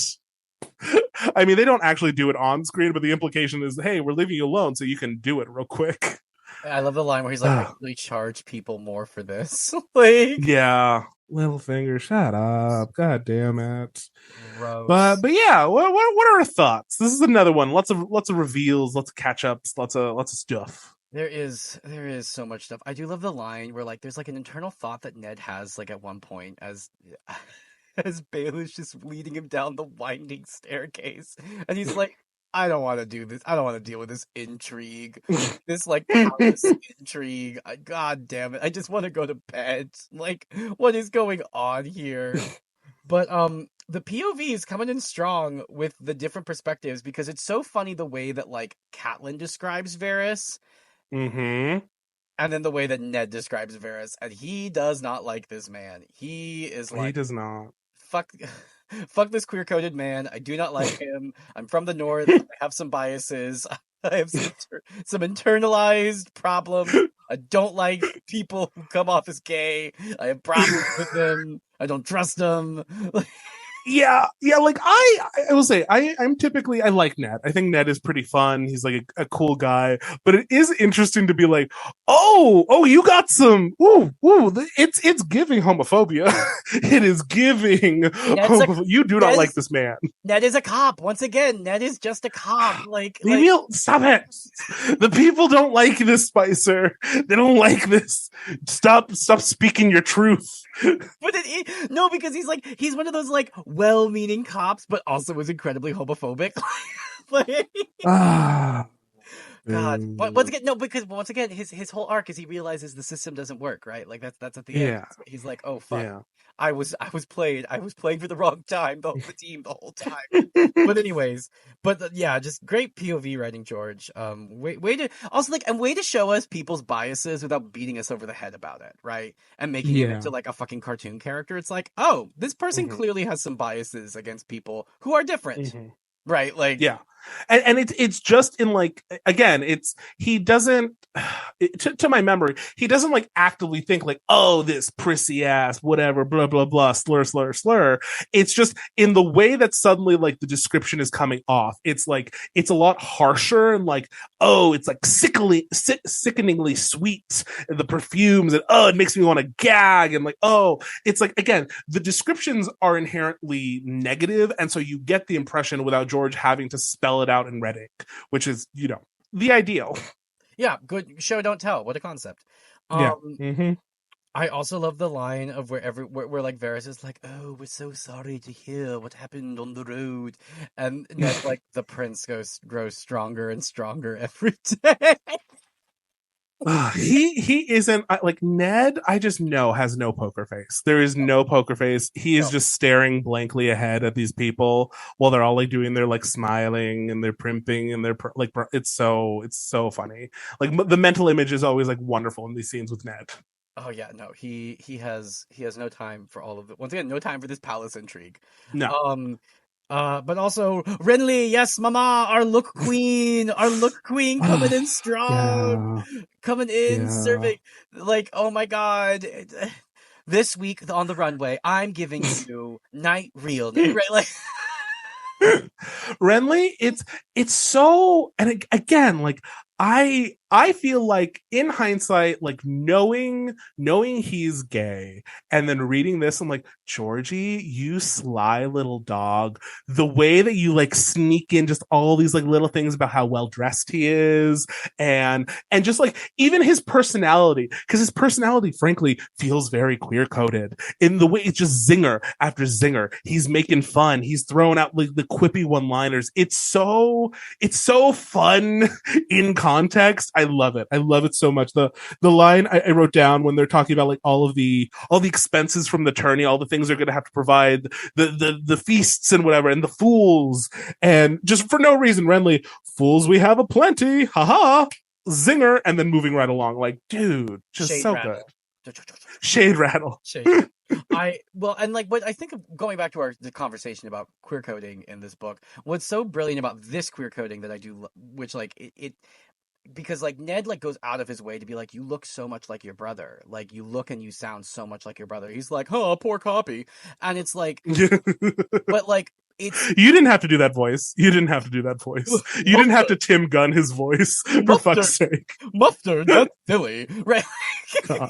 I mean, they don't actually do it on screen, but the implication is, hey, we're leaving you alone so you can do it real quick. I love the line where he's like, I really charge people more for this. Like, yeah, Littlefinger, shut up. God damn it. Gross. But yeah, what are our thoughts? This is another one. Lots of reveals, lots of catch ups, lots of stuff. There is so much stuff. I do love the line where like there's like an internal thought that Ned has like at one point as Baelish just leading him down the winding staircase, and he's like, I don't want to do this. I don't want to deal with this intrigue, this like palace intrigue. God damn it! I just want to go to bed. Like, what is going on here? But the POV is coming in strong with the different perspectives because it's so funny the way that like Catlyn describes Varys. Mm-hmm. And then the way that Ned describes Varys, and he does not like this man. He is like, he does not. Fuck this queer-coded man. I do not like him. I'm from the north. I have some biases. I have some internalized problems. I don't like people who come off as gay. I have problems with them. I don't trust them. Yeah, like I will say I'm typically I like Ned. I think Ned is pretty fun. He's like a cool guy, but it is interesting to be like, oh, you got some it's giving homophobia. It is giving you do not like this man. Ned is a cop. Once again, Ned is just a cop. Stop it. The people don't like this, Spicer. They don't like this. Stop speaking your truth. But no, because he's one of those like well-meaning cops, but also is incredibly homophobic. God, but once again, his whole arc is he realizes the system doesn't work, right? Like that's at the end. Yeah. He's like, oh fuck, yeah. I was playing for the wrong time, the team the whole time. But anyways, yeah, just great POV writing, George. Way to show us people's biases without beating us over the head about it, right? And making it into like a fucking cartoon character. It's like, oh, this person clearly has some biases against people who are different. Right, like yeah, and it's just in like again, he doesn't to my memory, he doesn't like actively think like, oh, this prissy ass whatever blah blah blah slur. It's just in the way that suddenly like the description is coming off. It's like it's a lot harsher and like, oh, it's like sickeningly sweet, and the perfumes, and oh, it makes me want to gag, and like, oh, it's like again, the descriptions are inherently negative, and so you get the impression without George having to spell it out in red ink, which is, the ideal. Yeah, good show, don't tell. What a concept. Yeah. I also love the line of where like Varys is like, oh, we're so sorry to hear what happened on the road. And Ned, like, the prince grows stronger and stronger every day. He isn't like Ned. I just know has no poker face. There is no poker face. He is just staring blankly ahead at these people while they're all like doing their like smiling and they're primping and they're like it's so funny. Like the mental image is always like wonderful in these scenes with Ned. Oh yeah, no, he has no time for all of it. Once again, no time for this palace intrigue. No. But also Renly, yes, mama, our look queen coming in strong, coming in serving. Like, oh my god, this week on the runway, I'm giving you night real, right? Like. Renly, it's so, and again, like I I feel like in hindsight, like knowing he's gay and then reading this, I'm like, Georgie, you sly little dog. The way that you like sneak in just all these like little things about how well dressed he is and just like even his personality, because his personality, frankly, feels very queer coded in the way it's just zinger after zinger. He's making fun. He's throwing out like the quippy one liners. It's so fun in context. I love it. I love it so much. The line I wrote down when they're talking about like all the expenses from the tourney, all the things they're going to have to provide, the feasts and whatever, and the fools, and just for no reason, Renly, fools we have aplenty, haha, zinger, and then moving right along. Like, dude, just Shade so rattle. good. Shade rattle. Shade. And like what I think of going back to the conversation about queer coding in this book, what's so brilliant about this queer coding that I do, which like it because like Ned like goes out of his way to be like, you look so much like your brother, like you look and you sound so much like your brother. He's like, oh, poor copy, and it's like, but like it's You didn't have to do that voice. You didn't have to do that voice. You didn't have to Tim Gunn his voice for fuck's sake. Mustard, that's silly, right? God.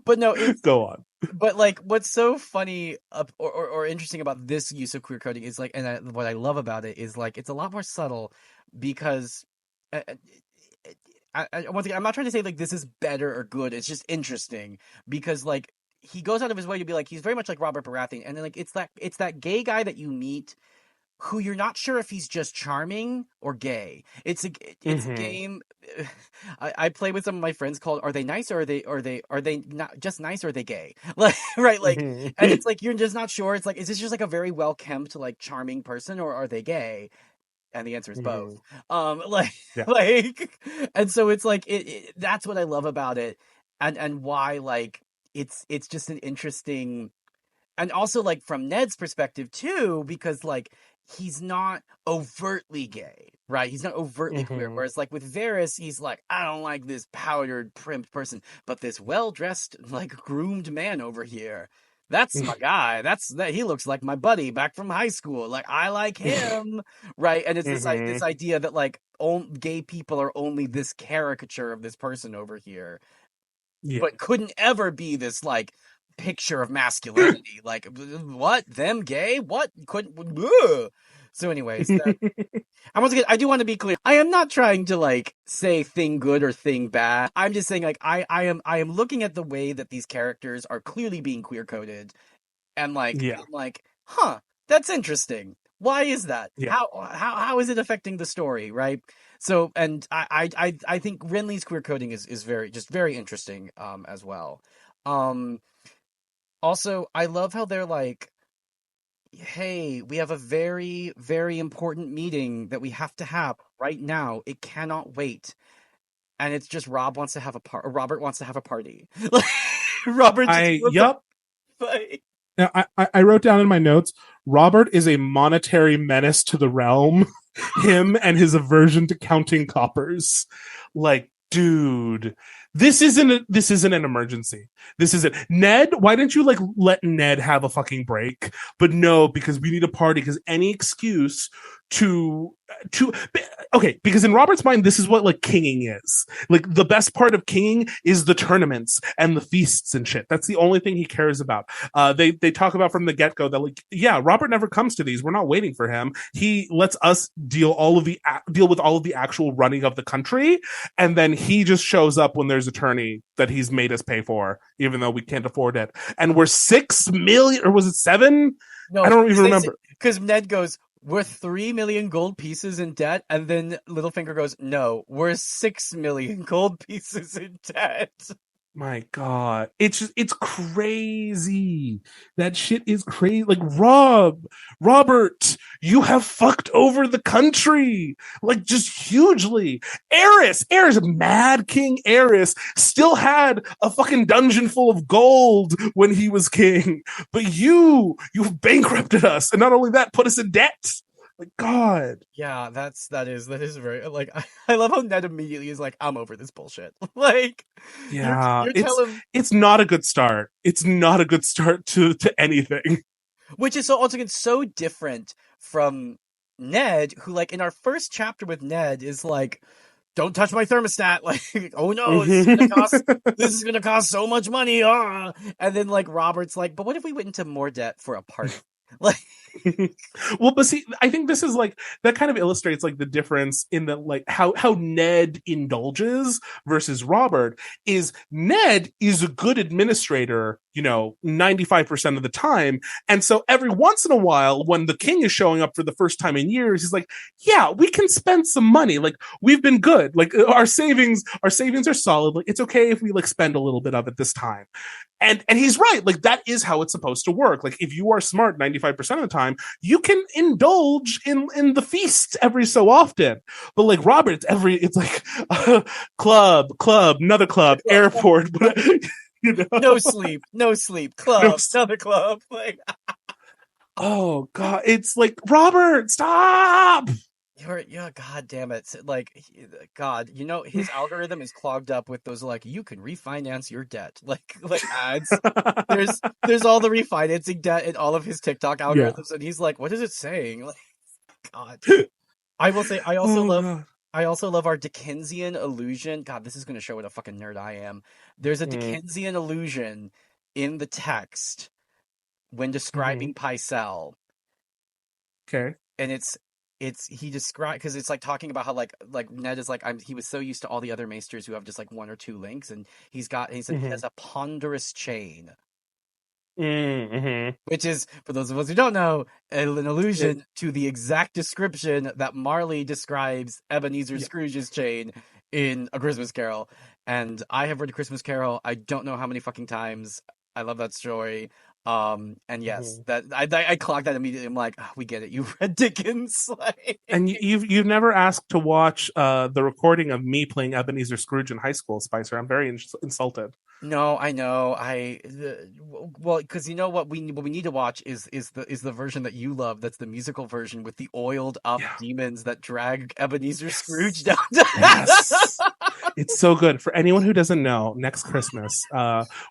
But no, it's Go on. but like what's so funny or interesting about this use of queer coding is like, and what I love about it is like it's a lot more subtle because once again, I'm not trying to say like this is better or good. It's just interesting because like he goes out of his way to be like, he's very much like Robert Baratheon, and then like it's that gay guy that you meet who you're not sure if he's just charming or gay. It's a game I play with some of my friends called "Are they nice or are they not just nice or are they gay?" Like right, like, and it's like you're just not sure. It's like, is this just like a very well kempt like charming person or are they gay? And the answer is both. Like Yeah. like, and so it's like that's what I love about it, and why like it's just an interesting, and also like from Ned's perspective too, because like he's not overtly gay, right? He's not overtly queer. Whereas like with Varys, he's like, I don't like this powdered, primped person, but this well-dressed, like groomed man over here, that's my guy. That he looks like my buddy back from high school. Like I like him, right? And it's this idea that like gay people are only this caricature of this person over here, but couldn't ever be this like picture of masculinity. Like, what? Them gay? What? Couldn't. Ugh. So, anyways, and once again, I do want to be clear. I am not trying to like say thing good or thing bad. I'm just saying like I am looking at the way that these characters are clearly being queer coded, and like I'm like, huh, that's interesting. Why is that? Yeah. How is it affecting the story, right? So, and I think Renly's queer coding is very interesting as well. Also, I love how they're like, hey, we have a very, very important meeting that we have to have right now. It cannot wait. And it's just Robert wants to have a party. Robert just Now, I wrote down in my notes, Robert is a monetary menace to the realm. Him and his aversion to counting coppers. Like, dude, this isn't an emergency. This isn't Ned. Why didn't you like let Ned have a fucking break? But no, because we need a party. Because any excuse to okay, because in Robert's mind, this is what like kinging is. Like the best part of kinging is the tournaments and the feasts and shit. That's the only thing he cares about. They talk about from the get go that like, yeah, Robert never comes to these. We're not waiting for him. He lets us deal with all of the actual running of the country, and then he just shows up when there's a tourney that he's made us pay for, even though we can't afford it. And we're 6 million, or was it 7? No, I don't even remember. Because Ned goes, we're 3 million gold pieces in debt, and then Littlefinger goes, no, we're 6 million gold pieces in debt. My God, it's crazy. That shit is crazy. Like Robert, you have fucked over the country, like just hugely. Aerys, Mad King Aerys still had a fucking dungeon full of gold when he was king, but you've bankrupted us, and not only that, put us in debt. Like, God. Yeah, that is very like I love how Ned immediately is like, I'm over this bullshit. Like, yeah, you're telling, it's not a good start. It's not a good start to anything. Which is so also so different from Ned, who like in our first chapter with Ned is like, don't touch my thermostat. Like, oh no, this is gonna cost so much money. Ah. And then like Robert's like, but what if we went into more debt for a party? Like, Well, but see, I think this is like that kind of illustrates like the difference in the like how Ned indulges versus Robert. Is Ned is a good administrator, 95% of the time, and so every once in a while when the king is showing up for the first time in years, he's like, yeah, we can spend some money, like we've been good, like our savings are solid, like it's okay if we like spend a little bit of it this time. And he's right. Like that is how it's supposed to work. Like if you are smart 95% of the time, you can indulge in the feast every so often. But like Robert, it's like club, another club, airport. no sleep, club, another club. Like, oh God, it's like Robert, stop. Yeah, God damn it. Like, God, his algorithm is clogged up with those, like, you can refinance your debt. Like ads. There's all the refinancing debt in all of his TikTok algorithms, and he's like, what is it saying? Like, God. I will say, I also love our Dickensian illusion. God, this is going to show what a fucking nerd I am. There's a Dickensian illusion in the text when describing Pycelle. Okay. And he described, because it's like talking about how like Ned is like, he was so used to all the other maesters who have just like one or two links, and he has a ponderous chain, which is, for those of us who don't know, an allusion to the exact description that Marley describes Ebenezer Scrooge's chain in A Christmas Carol. And I have read A Christmas Carol, I don't know how many fucking times. I love that story. And yes, that I clocked that immediately. I'm like, we get it. You read Dickens, like... And you've never asked to watch the recording of me playing Ebenezer Scrooge in high school, Spicer. I'm very insulted. No, I know. Well, because you know what we need to watch is the version that you love. That's the musical version with the oiled up demons that drag Ebenezer Scrooge down. Yes. It's so good. For anyone who doesn't know, next Christmas,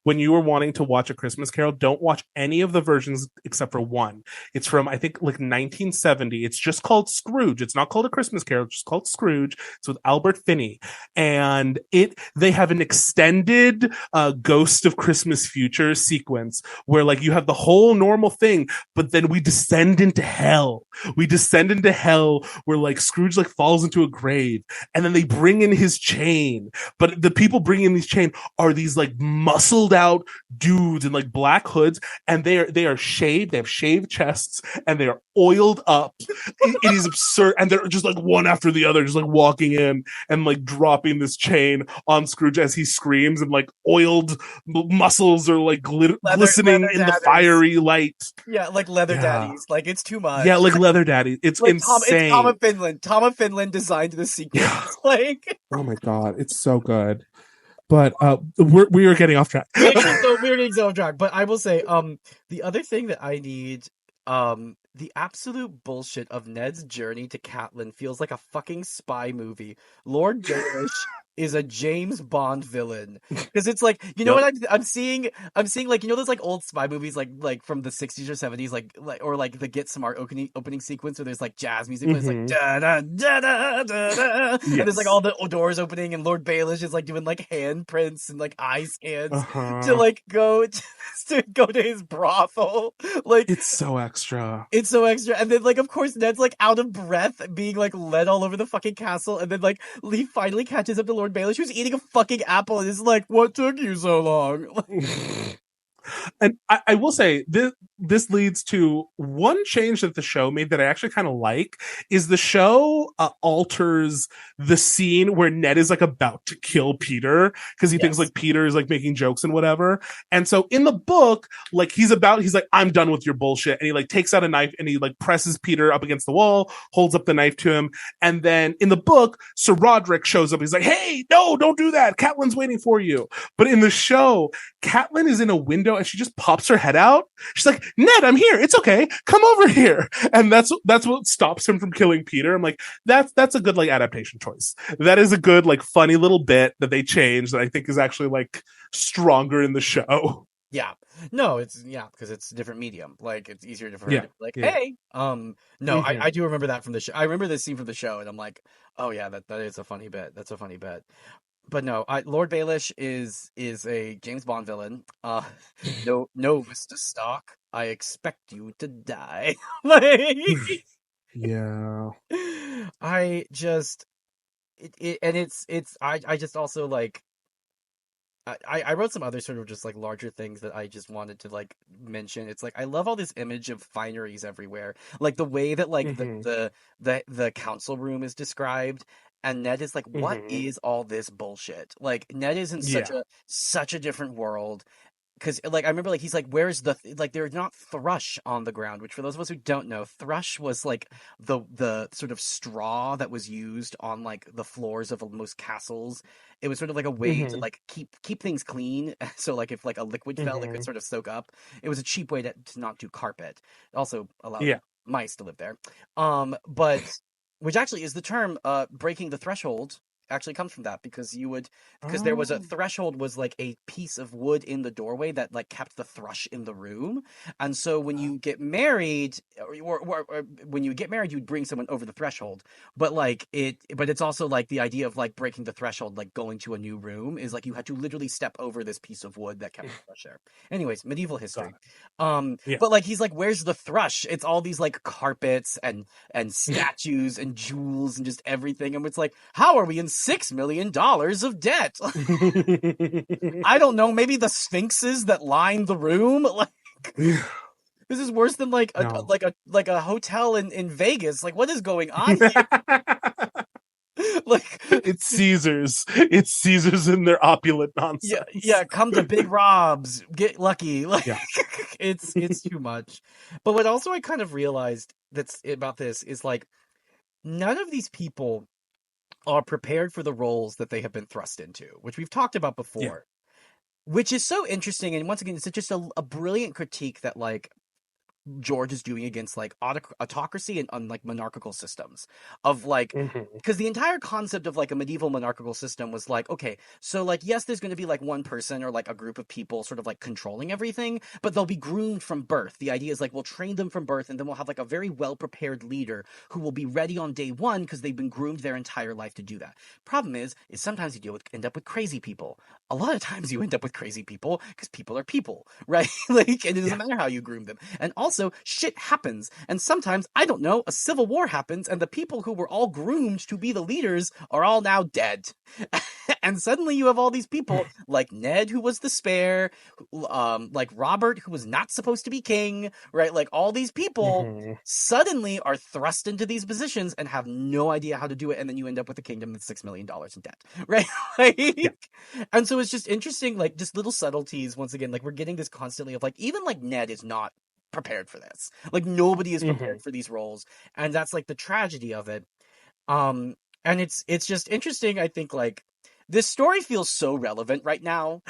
when you are wanting to watch A Christmas Carol, don't watch any of the versions except for one. It's from, I think, like 1970. It's just called Scrooge. It's not called A Christmas Carol. It's just called Scrooge. It's with Albert Finney. And they have an extended Ghost of Christmas Future sequence where like you have the whole normal thing, but then we descend into hell. Where like Scrooge like falls into a grave, and then they bring in his chain. But the people bringing in these chain are these like muscled out dudes in like black hoods, and they are shaved. They have shaved chests, and they are oiled up. It is absurd, and they're just like one after the other, just like walking in and like dropping this chain on Scrooge as he screams, and like oiled muscles are like glistening in the fiery light. Yeah, like leather daddies. Like it's too much. Yeah, like leather daddies. It's like insane. It's Tom of Finland. Tom of Finland designed the sequence. Like, oh my God, it's so good. But we are getting off track. We're getting so off track. But I will say, the other thing that I need, the absolute bullshit of Ned's journey to Catlyn feels like a fucking spy movie. Lord Baelish is a James Bond villain, because it's like, what I'm seeing like, those like old spy movies like from the 60s or 70s, like or like the Get Smart opening sequence where there's like jazz music, but it's like da da da da da da, and there's like all the doors opening, and Lord Baelish is like doing like handprints and like eye scans to like go to his brothel. Like it's so extra, and then like of course Ned's like out of breath, being like led all over the fucking castle, and then like Lee finally catches up to Lord Baelish, who's eating a fucking apple, and is like, what took you so long? And I will say this leads to one change that the show made that I actually kind of like, is the show alters the scene where Ned is like about to kill Peter, because he thinks like Peter is like making jokes and whatever. And so in the book, like he's like, I'm done with your bullshit. And he like takes out a knife and he like presses Peter up against the wall, holds up the knife to him. And then in the book, Sir Roderick shows up. He's like, hey, no, don't do that. Catelyn's waiting for you. But in the show, Catelyn is in a window and she just pops her head out. She's like, Ned, I'm here. It's okay. Come over here. And that's what stops him from killing Peter. I'm like, that's a good like adaptation choice. That is a good like funny little bit that they changed that I think is actually like stronger in the show. Yeah. No, it's because it's a different medium. Like it's easier for her Yeah, to be like, yeah. hey. No, I Hmm. do remember that from the show. I remember this scene from the show, and I'm like, oh yeah, that is a funny bit. That's a funny bit. But no, Lord Baelish is a James Bond villain. No, no, Mr. Stark, I expect you to die. Like, Yeah. I just and I just also like I wrote some other sort of just like larger things that I just wanted to like mention. It's like I love all this image of fineries everywhere. Like the way that like Hmm. the council room is described, and Ned is like, what Hmm. is all this bullshit? Like Ned is in Yeah. such a different world. Because like I remember like he's like where's like there's not thrush on the ground, which for those of us who don't know, thrush was like the sort of straw that was used on like the floors of most castles. It was sort of like a way to Hmm. like keep things clean. So like if like a liquid fell, it could Hmm. sort of soak up. It was a cheap way to not do carpet. It also allowed Yeah. mice to live there. But which actually is the term breaking the threshold actually comes from that because you would because there was a Oh. threshold was like a piece of wood in the doorway that like kept the thrush in the room. And so when you get married or when you get married you'd bring someone over the threshold, but like but it's also like the idea of like breaking the threshold, like going to a new room is like you had to literally step over this piece of wood that kept the thrush there. Anyways, medieval Got history. it. Yeah. But like he's like where's the thrush? It's all these like carpets and statues and jewels and just everything. And it's like, how are we in $6 million of debt? I don't know. Maybe the sphinxes that line the room. Like this is worse than like No. like a hotel in Vegas. Like what is going on here? Like It's Caesars. It's Caesars and their opulent yeah, nonsense. yeah. Come to Big Rob's. Get lucky. Like Yeah. it's too much. But what also I kind of realized that's about this is like none of these people are prepared for the roles that they have been thrust into, which we've talked about Yeah. before, which is so interesting. And once again, it's just a brilliant critique that like George is doing against like autocracy and like monarchical systems of like Hmm. because the entire concept of like a medieval monarchical system was like okay, so like yes there's going to be like one person or like a group of people sort of like controlling everything, but they'll be groomed from birth. The idea is like we'll train them from birth and then we'll have like a very well prepared leader who will be ready on day one because they've been groomed their entire life to do that. Problem is sometimes end up with crazy people. A lot of times you end up with crazy people because people, right? Like and it doesn't Yeah. matter how you groom them. And also, shit happens. And sometimes, I don't know, a civil war happens, and the people who were all groomed to be the leaders are all now dead. And suddenly you have all these people like Ned, who was the spare, like Robert, who was not supposed to be king, right? Like all these people Hmm. suddenly are thrust into these positions and have no idea how to do it. And then you end up with a kingdom that's $6 million in debt, right? Yeah. Like, and so it's just interesting, like just little subtleties. Once again, like we're getting this constantly of like, even like Ned is not prepared for this. Like nobody is Hmm. prepared for these roles, and that's like the tragedy of it. Um, and it's just interesting. I think like this story feels so relevant right now.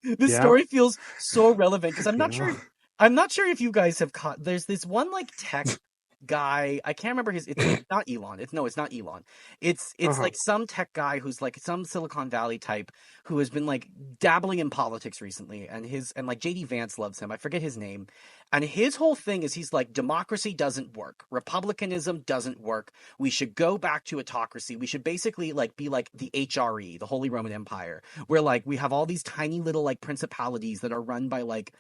This Yeah. story feels so relevant because Yeah. I'm not sure if you guys have caught. There's this one like tech guy. I can't remember his. It's not Elon. It's not Elon. It's Uh-huh. like some tech guy who's like some Silicon Valley type who has been like dabbling in politics recently, and like JD Vance loves him. I forget his name, and his whole thing is he's like democracy doesn't work, republicanism doesn't work. We should go back to autocracy. We should basically like be like the HRE, the Holy Roman Empire, where like we have all these tiny little like principalities that are run by like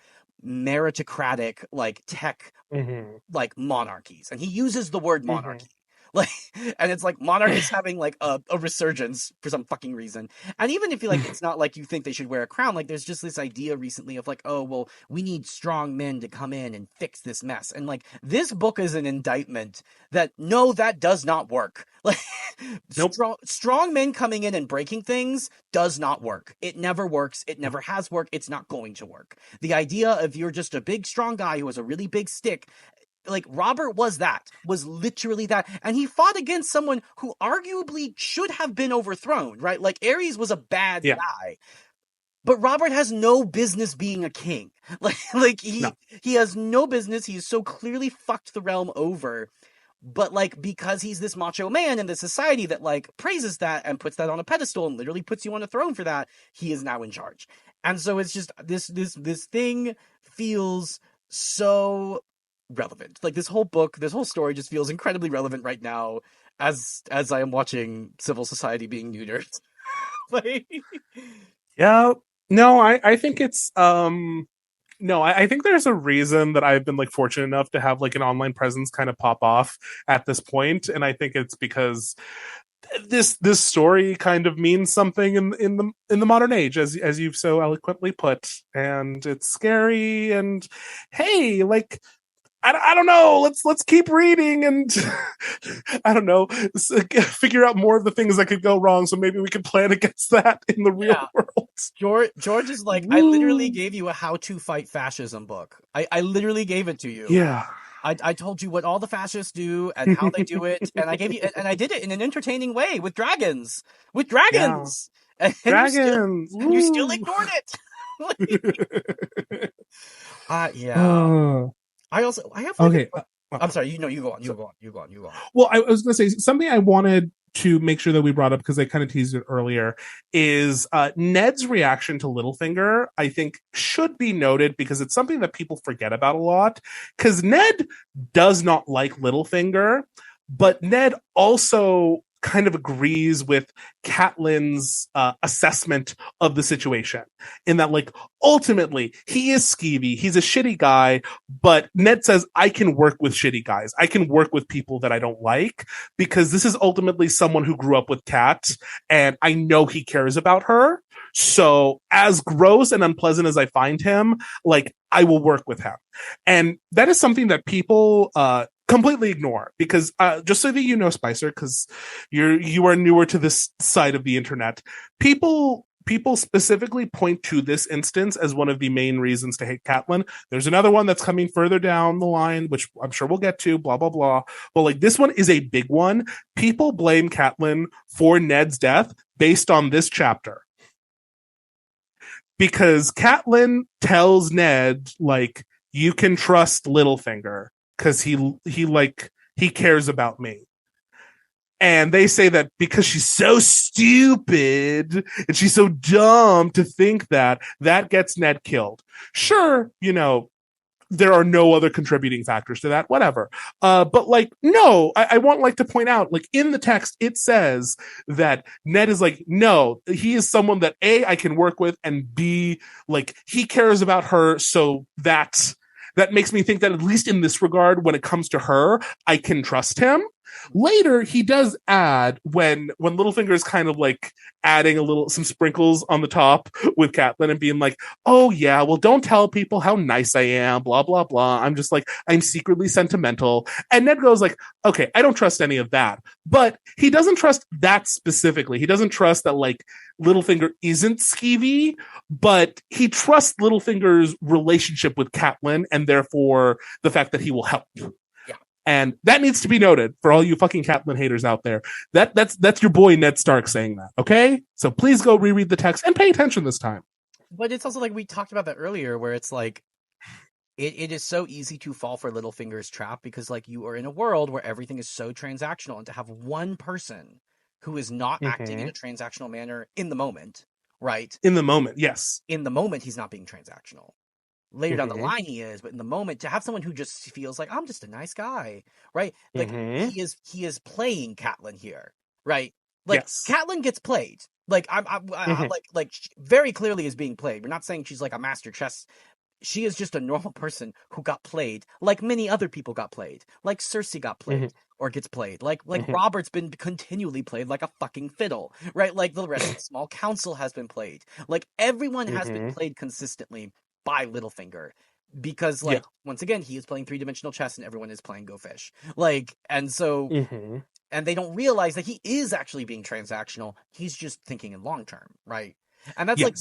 meritocratic like tech Hmm. like monarchies, and he uses the word Hmm. monarchy like and it's like monarch is having like a resurgence for some fucking reason. And even if you like it's not like you think they should wear a crown, like there's just this idea recently of like, oh well, we need strong men to come in and fix this mess, and like this book is an indictment that no, that does not work. Like Nope. strong men coming in and breaking things does not work. It never works. It Nope. never has worked. It's not going to work. The idea of you're just a big strong guy who has a really big stick, like Robert was literally that, and he fought against someone who arguably should have been overthrown, right? Like Ares was a bad Yeah. guy, but Robert has no business being a king. Like No. he has no business. He's so clearly fucked the realm over, But like, because he's this macho man in the society that like praises that and puts that on a pedestal and literally puts you on a throne for that, he is now in charge. And so it's just this thing feels so relevant. Like this whole book, this whole story just feels incredibly relevant right now as I am watching civil society being neutered. Like, Yeah. No, I think it's no, I think there's a reason that I've been like fortunate enough to have like an online presence kind of pop off at this point, and I think it's because this story kind of means something in the modern age, as you've so eloquently put, and it's scary. And hey, like I don't know. Let's keep reading and I don't know, figure out more of the things that could go wrong. So maybe we can plan against that in the real yeah. world. George is like, I literally gave you a how to fight fascism book. I literally gave it to you. Yeah. I told you what all the fascists do and how they do it, and I gave you, and I did it in an entertaining way with dragons, Yeah. and Dragons. you still ignored it. Yeah. I have like Okay. I'm sorry. You go on. You go on. Well, I was going to say something I wanted to make sure that we brought up because I kind of teased it earlier is Ned's reaction to Littlefinger, I think should be noted because it's something that people forget about a lot, because Ned does not like Littlefinger, but Ned also kind of agrees with Catelyn's assessment of the situation in that, like, ultimately he is skeevy, he's a shitty guy, but Ned says, I can work with shitty guys, I can work with people that I don't like, because this is ultimately someone who grew up with Cat and I know he cares about her. So as gross and unpleasant as I find him, like, I will work with him. And that is something that people completely ignore, because just so that you know, Spicer, because you are newer to this side of the internet, people specifically point to this instance as one of the main reasons to hate Catlyn. There's another one that's coming further down the line, which I'm sure we'll get to, blah, blah, blah. But like, this one is a big one. People blame Catlyn for Ned's death based on this chapter. Because Catlyn tells Ned, like, you can trust Littlefinger because he cares about me. And they say that because she's so stupid and she's so dumb to think that gets Ned killed. Sure, there are no other contributing factors to that, whatever. But like, no, I want like to point out, like, in the text, it says that Ned is like, no, he is someone that A, I can work with, and B, like, he cares about her. So that makes me think that at least in this regard, when it comes to her, I can trust him. Later, he does add, when Littlefinger is kind of like adding some sprinkles on the top with Catlyn and being like, oh yeah, well, don't tell people how nice I am, blah, blah, blah. I'm just like, I'm secretly sentimental. And Ned goes like, okay, I don't trust any of that. But he doesn't trust that specifically. He doesn't trust that, like, Littlefinger isn't skeevy, but he trusts Littlefinger's relationship with Catlyn and therefore the fact that he will help. And that needs to be noted for all you fucking Catlyn haters out there. That's your boy Ned Stark saying that, okay? So please go reread the text and pay attention this time. But it's also like we talked about that earlier, where it's like it is so easy to fall for Littlefinger's trap because, like, you are in a world where everything is so transactional, and to have one person who is not acting in a transactional manner in the moment, right? In the moment, yes. In the moment, he's not being transactional. Later down the line he is, but in the moment, to have someone who just feels like, I'm just a nice guy, right? Like, he is playing Catlyn here, right? Like, yes. Catlyn gets played. Like, like very clearly is being played. We're not saying she's like a master chess. She is just a normal person who got played, like many other people got played. Like Cersei got played or gets played. Like Robert's been continually played like a fucking fiddle, right? Like the rest of the small council has been played. Like, everyone has been played consistently by Littlefinger, because, like, once again, he is playing 3-dimensional chess and everyone is playing Go Fish. Like, and so, and they don't realize that he is actually being transactional. He's just thinking in long term, right? And that's like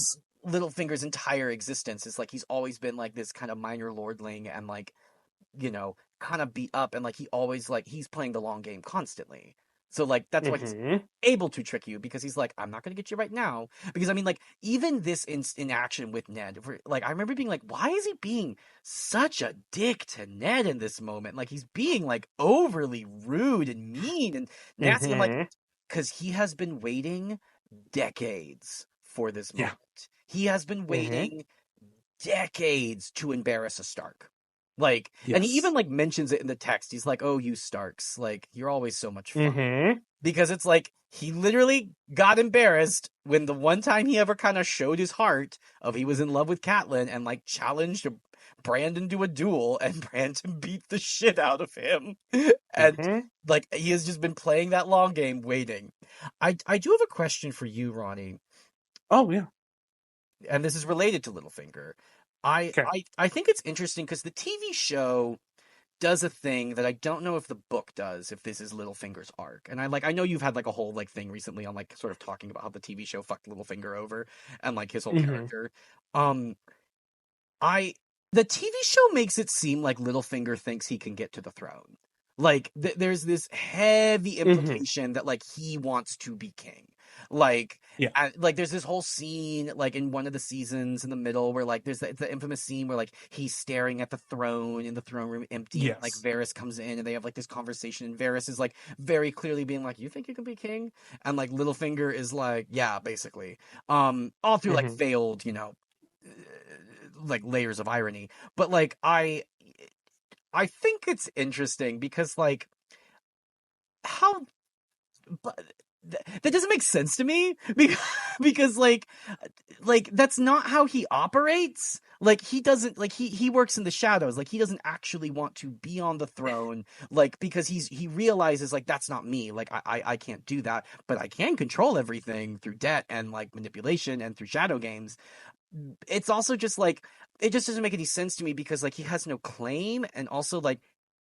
Littlefinger's entire existence is like, he's always been like this kind of minor lordling and, like, kind of beat up, and like he always, like, he's playing the long game constantly. So like that's why he's Mm-hmm. able to trick you, because he's like, I'm not gonna get you right now. Because I mean, like, even this in action with Ned, like I remember being like, why is he being such a dick to Ned in this moment? Like he's being like overly rude and mean and nasty. I'm like, Mm-hmm. because he has been waiting decades for this Yeah. moment. He has been Mm-hmm. waiting decades to embarrass a Stark. Like, and he even Yes. like mentions it in the text. He's like, "Oh, you Starks, like you're always so much fun." Mm-hmm. Because it's like he literally got embarrassed when the one time he ever kind of showed his heart of he was in love with Catlyn and like challenged Brandon to a duel, and Brandon beat the shit out of him. And Mm-hmm. like he has just been playing that long game waiting. I do have a question for you, Ronnie, Oh yeah. and this is related to Littlefinger. I Okay. I, I think it's interesting because the TV show does a thing that I don't know if the book does, if this is Littlefinger's arc. And I know you've had like a whole like thing recently on like sort of talking about how the TV show fucked Littlefinger over and like his whole Mm-hmm. character. Um I the TV show makes it seem like Littlefinger thinks he can get to the throne. Like there's this heavy Mm-hmm. implication that like he wants to be king. Like Yeah. like there's this whole scene like in one of the seasons in the middle where like there's the infamous scene where like he's staring at the throne in the throne room empty, and like Yes. Varys comes in and they have like this conversation, and Varys is like very clearly being like, you think you can be king? And like Littlefinger is like, yeah, basically. All through like Mm-hmm. veiled, like layers of irony. But like I think it's interesting because like how but that doesn't make sense to me because like that's not how he operates. Like he doesn't like he works in the shadows. Like he doesn't actually want to be on the throne, like because he realizes like that's not me. Like I can't do that, but I can control everything through debt and like manipulation and through shadow games. It's also just like it just doesn't make any sense to me because like he has no claim, and also like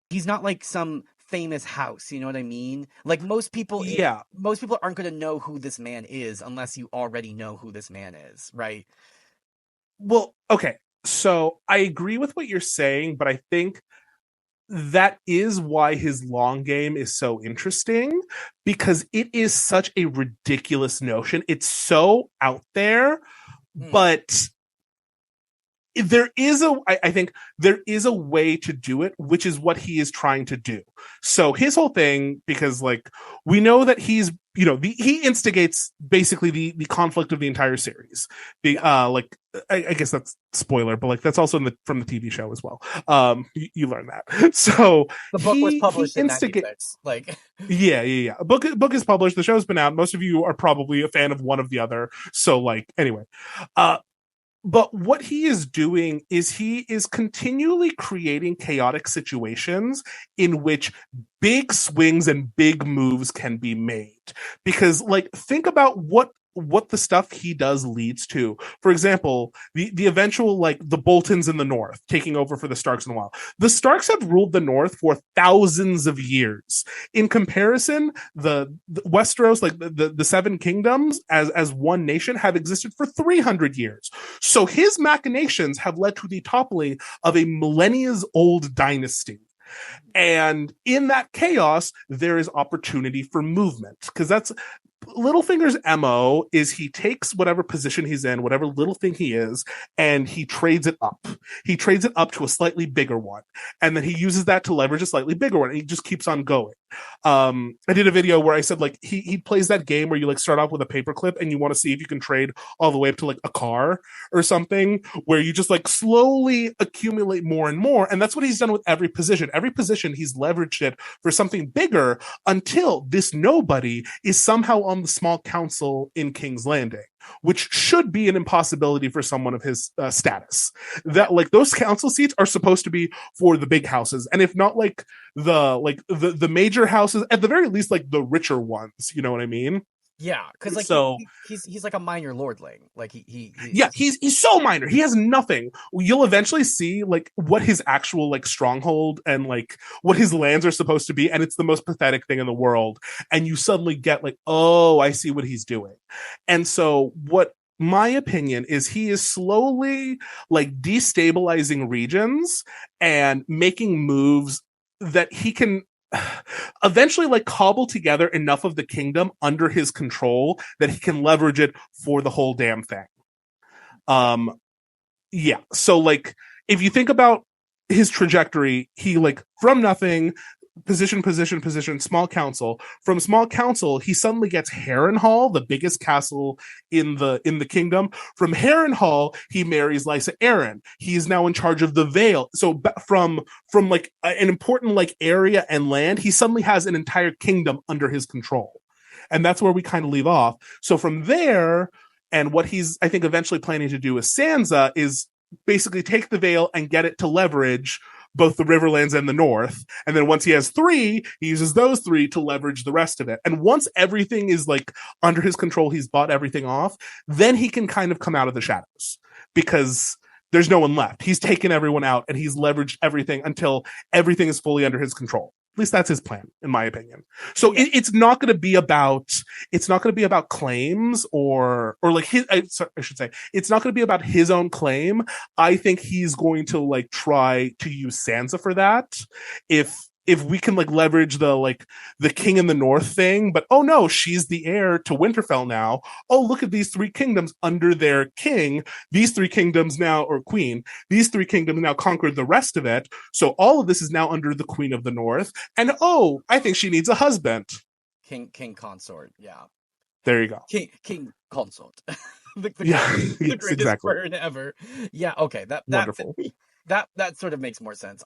he's not like some famous house, you know what I mean? Like Yeah. most people aren't going to know who this man is unless you already know who this man is, right? Well, okay. So I agree with what you're saying, but I think that is why his long game is so interesting, because it is such a ridiculous notion. It's so out there, Mm. but I think there is a way to do it, which is what he is trying to do. So his whole thing, because like we know that he's he instigates basically the conflict of the entire series. The Yeah. like I guess that's spoiler, but like that's also from the TV show as well. You learn that. So The book was he published in instigate 96. Like yeah. A book is published. The show's been out. Most of you are probably a fan of one of the other. So like anyway, uh, but what he is doing is he is continually creating chaotic situations in which big swings and big moves can be made. Because like think about what the stuff he does leads to. For example, the eventual like the Boltons in the north taking over for the Starks in a while. The Starks have ruled the north for thousands of years. In comparison, the Westeros, like the seven kingdoms as one nation, have existed for 300 years. So his machinations have led to the toppling of a millennia old dynasty. And in that chaos, there is opportunity for movement, because that's Littlefinger's MO is he takes whatever position he's in, whatever little thing he is, and he trades it up. He trades it up to a slightly bigger one. And then he uses that to leverage a slightly bigger one. And he just keeps on going. I did a video where I said like he plays that game where you like start off with a paperclip and you want to see if you can trade all the way up to like a car or something, where you just like slowly accumulate more and more. And that's what he's done with every position. Every position he's leveraged it for something bigger until this nobody is somehow on the small council in King's Landing, which should be an impossibility for someone of his status. That like those council seats are supposed to be for the big houses, and if not like the major houses, at the very least like the richer ones. You know what I mean? yeah, because like So he's like a minor lordling. Like yeah, he's so minor. He has nothing. You'll eventually see like what his actual like stronghold and like what his lands are supposed to be, and it's the most pathetic thing in the world. And you suddenly get like, oh, I see what he's doing. And so what my opinion is he is slowly like destabilizing regions and making moves that he can eventually like cobble together enough of the kingdom under his control that he can leverage it for the whole damn thing. Yeah. So like if you think about his trajectory, he like from nothing, position, small council. From small council, he suddenly gets Harrenhal, the biggest castle in the kingdom. From Harrenhal, he marries Lysa Arryn. He is now in charge of the Vale. So from like an important like area and land, he suddenly has an entire kingdom under his control. And that's where we kind of leave off. So from there, and what he's, I think, eventually planning to do with Sansa is basically take the Vale and get it to leverage both the Riverlands and the North. And then once he has 3, he uses those 3 to leverage the rest of it. And once everything is like under his control, he's bought everything off, then he can kind of come out of the shadows because there's no one left. He's taken everyone out and he's leveraged everything until everything is fully under his control. At least that's his plan, in my opinion. So it's not going to be about claims or like his. I should say it's not going to be about his own claim. I think he's going to like try to use Sansa for that. If we can like leverage the king in the north thing, but oh no, she's the heir to Winterfell now. Oh, look at these 3 kingdoms under their king. These 3 kingdoms now, or queen, these 3 kingdoms now conquered the rest of it. So all of this is now under the queen of the north. And oh, I think she needs a husband. King consort, yeah. There you go. King consort. the greatest exactly. word ever. Yeah, okay. Wonderful. That sort of makes more sense.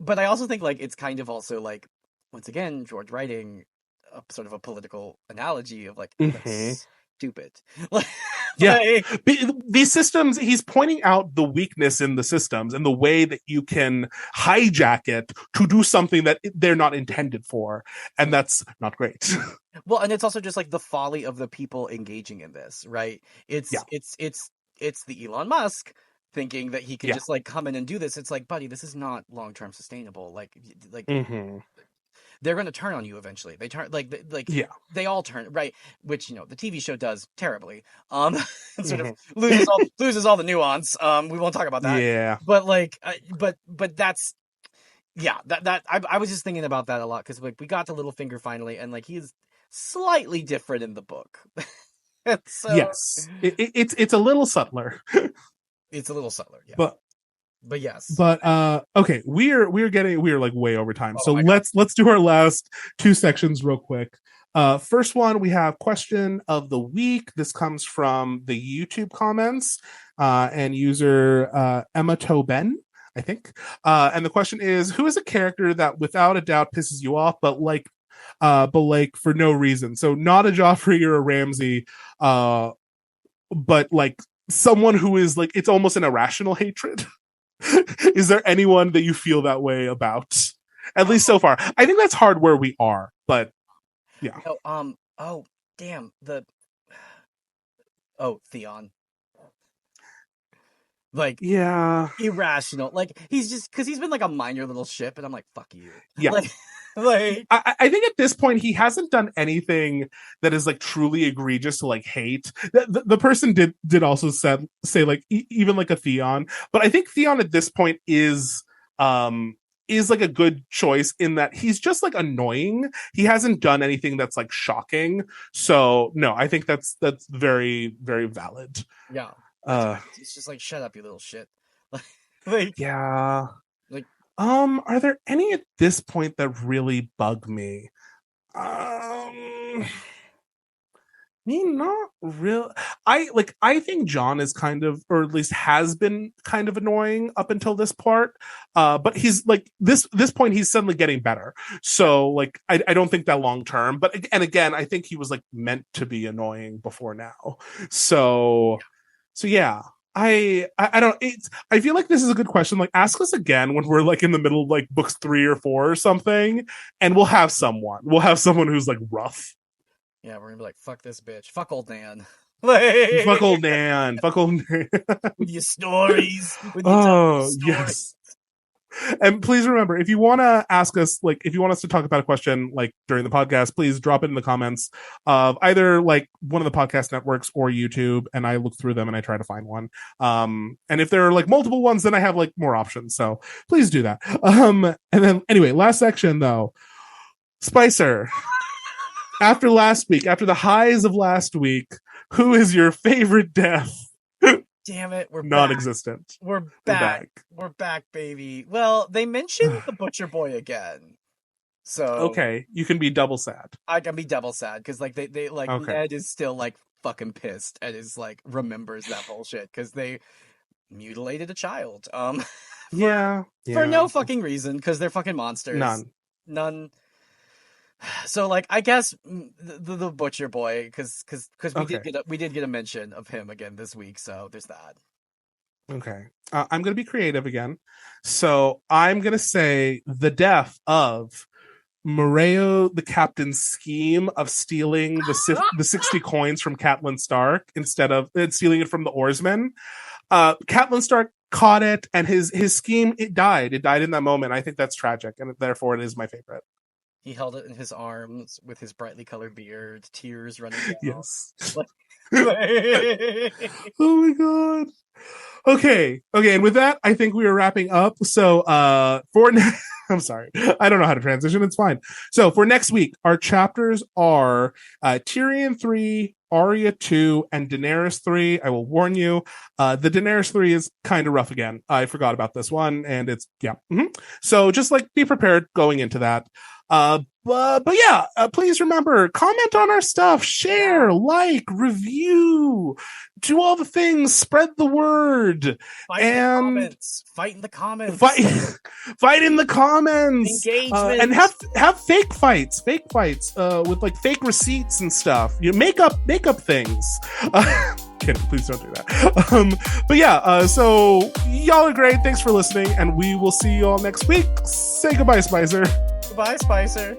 But I also think like it's kind of also like once again George writing a sort of a political analogy of like that's stupid. Yeah, these systems. He's pointing out the weakness in the systems and the way that you can hijack it to do something that they're not intended for, and that's not great. Well, and it's also just like the folly of the people engaging in this, right? It's the Elon Musk thinking that he can just like come in and do this. It's like, buddy, this is not long-term sustainable. Like they're going to turn on you eventually. They turn they all turn, right? Which, you know, the TV show does terribly. Sort of loses all the nuance. We won't talk about that. Yeah. But like, but that's, I was just thinking about that a lot. Cause like we got to Littlefinger finally. And like, he's slightly different in the book. So, yes. It's a little subtler. It's a little subtler, yeah. But yes. But okay, we're like way over time. So let's do our last 2 sections real quick. First one, we have question of the week. This comes from the YouTube comments and user Emma Toben, I think. And the question is, who is a character that without a doubt pisses you off, but for no reason? So not a Joffrey or a Ramsay, but like someone who is like, it's almost an irrational hatred. Is there anyone that you feel that way about? At least so far. I think that's hard where we are, but yeah. Oh, damn. Theon. Like, yeah, irrational. Like, he's just, because he's been like a minor little ship, and I'm like, fuck you. Yeah. Like I think at this point he hasn't done anything that is like truly egregious to like hate. The person did also say like even like a Theon, but I think Theon at this point is like a good choice in that he's just like annoying. He hasn't done anything that's like shocking. So no, I think that's very, very valid. Yeah. It's just like, shut up, you little shit. Yeah. Are there any at this point that really bug me? Not real. I think Jon is kind of, or at least has been kind of annoying up until this part. But he's like this point, he's suddenly getting better. So like, I don't think that long term, but again, I think he was like meant to be annoying before now. So yeah. I don't. I feel like this is a good question. Like, ask us again when we're like in the middle of like books 3 or 4 or something, and we'll have someone who's like rough. Yeah, we're gonna be like, fuck this bitch, fuck old Nan, fuck old Nan, with your stories. With your yes. And please remember, if you want to ask us, like, if you want us to talk about a question, like, during the podcast, please drop it in the comments of either, like, one of the podcast networks or YouTube, and I look through them and I try to find one. And if there are, like, multiple ones, then I have, like, more options. So please do that. And then, anyway, last section, though. Spicer. After last week, after the highs of last week, who is your favorite death? Damn it, we're non-existent. We're back. We're back, baby. Well, they mentioned the Butcher Boy again. So okay, you can be double sad. I can be double sad because like they like okay. Ned is still like fucking pissed and is like remembers that bullshit because they mutilated a child. For no fucking reason because they're fucking monsters. None. So like I guess the Butcher Boy because we did get a mention of him again this week, so there's that. Okay, I'm gonna be creative again, so I'm gonna say the death of Moreo, the captain's scheme of stealing the 60 coins from Catelyn Stark instead of stealing it from the oarsmen. Catelyn Stark caught it, and his scheme it died in that moment. I think that's tragic, and therefore it is my favorite. He held it in his arms with his brightly colored beard, tears running down. Yes. Oh my god. Okay, and with that, I think we are wrapping up. So, I'm sorry, I don't know how to transition. It's fine. So, for next week, our chapters are Tyrion III, Arya II, and Daenerys III. I will warn you, the Daenerys III is kind of rough again. I forgot about this one, and it's So, just like be prepared going into that. But yeah, please remember, comment on our stuff, share, like, review, do all the things, spread the word. Fight in the comments. Fight in the comments. Engagement. And have fake fights with like fake receipts and stuff. You make up things. Please don't do that. But yeah, so y'all are great. Thanks for listening, and we will see you all next week. Say goodbye, Spicer. Goodbye, Spicer.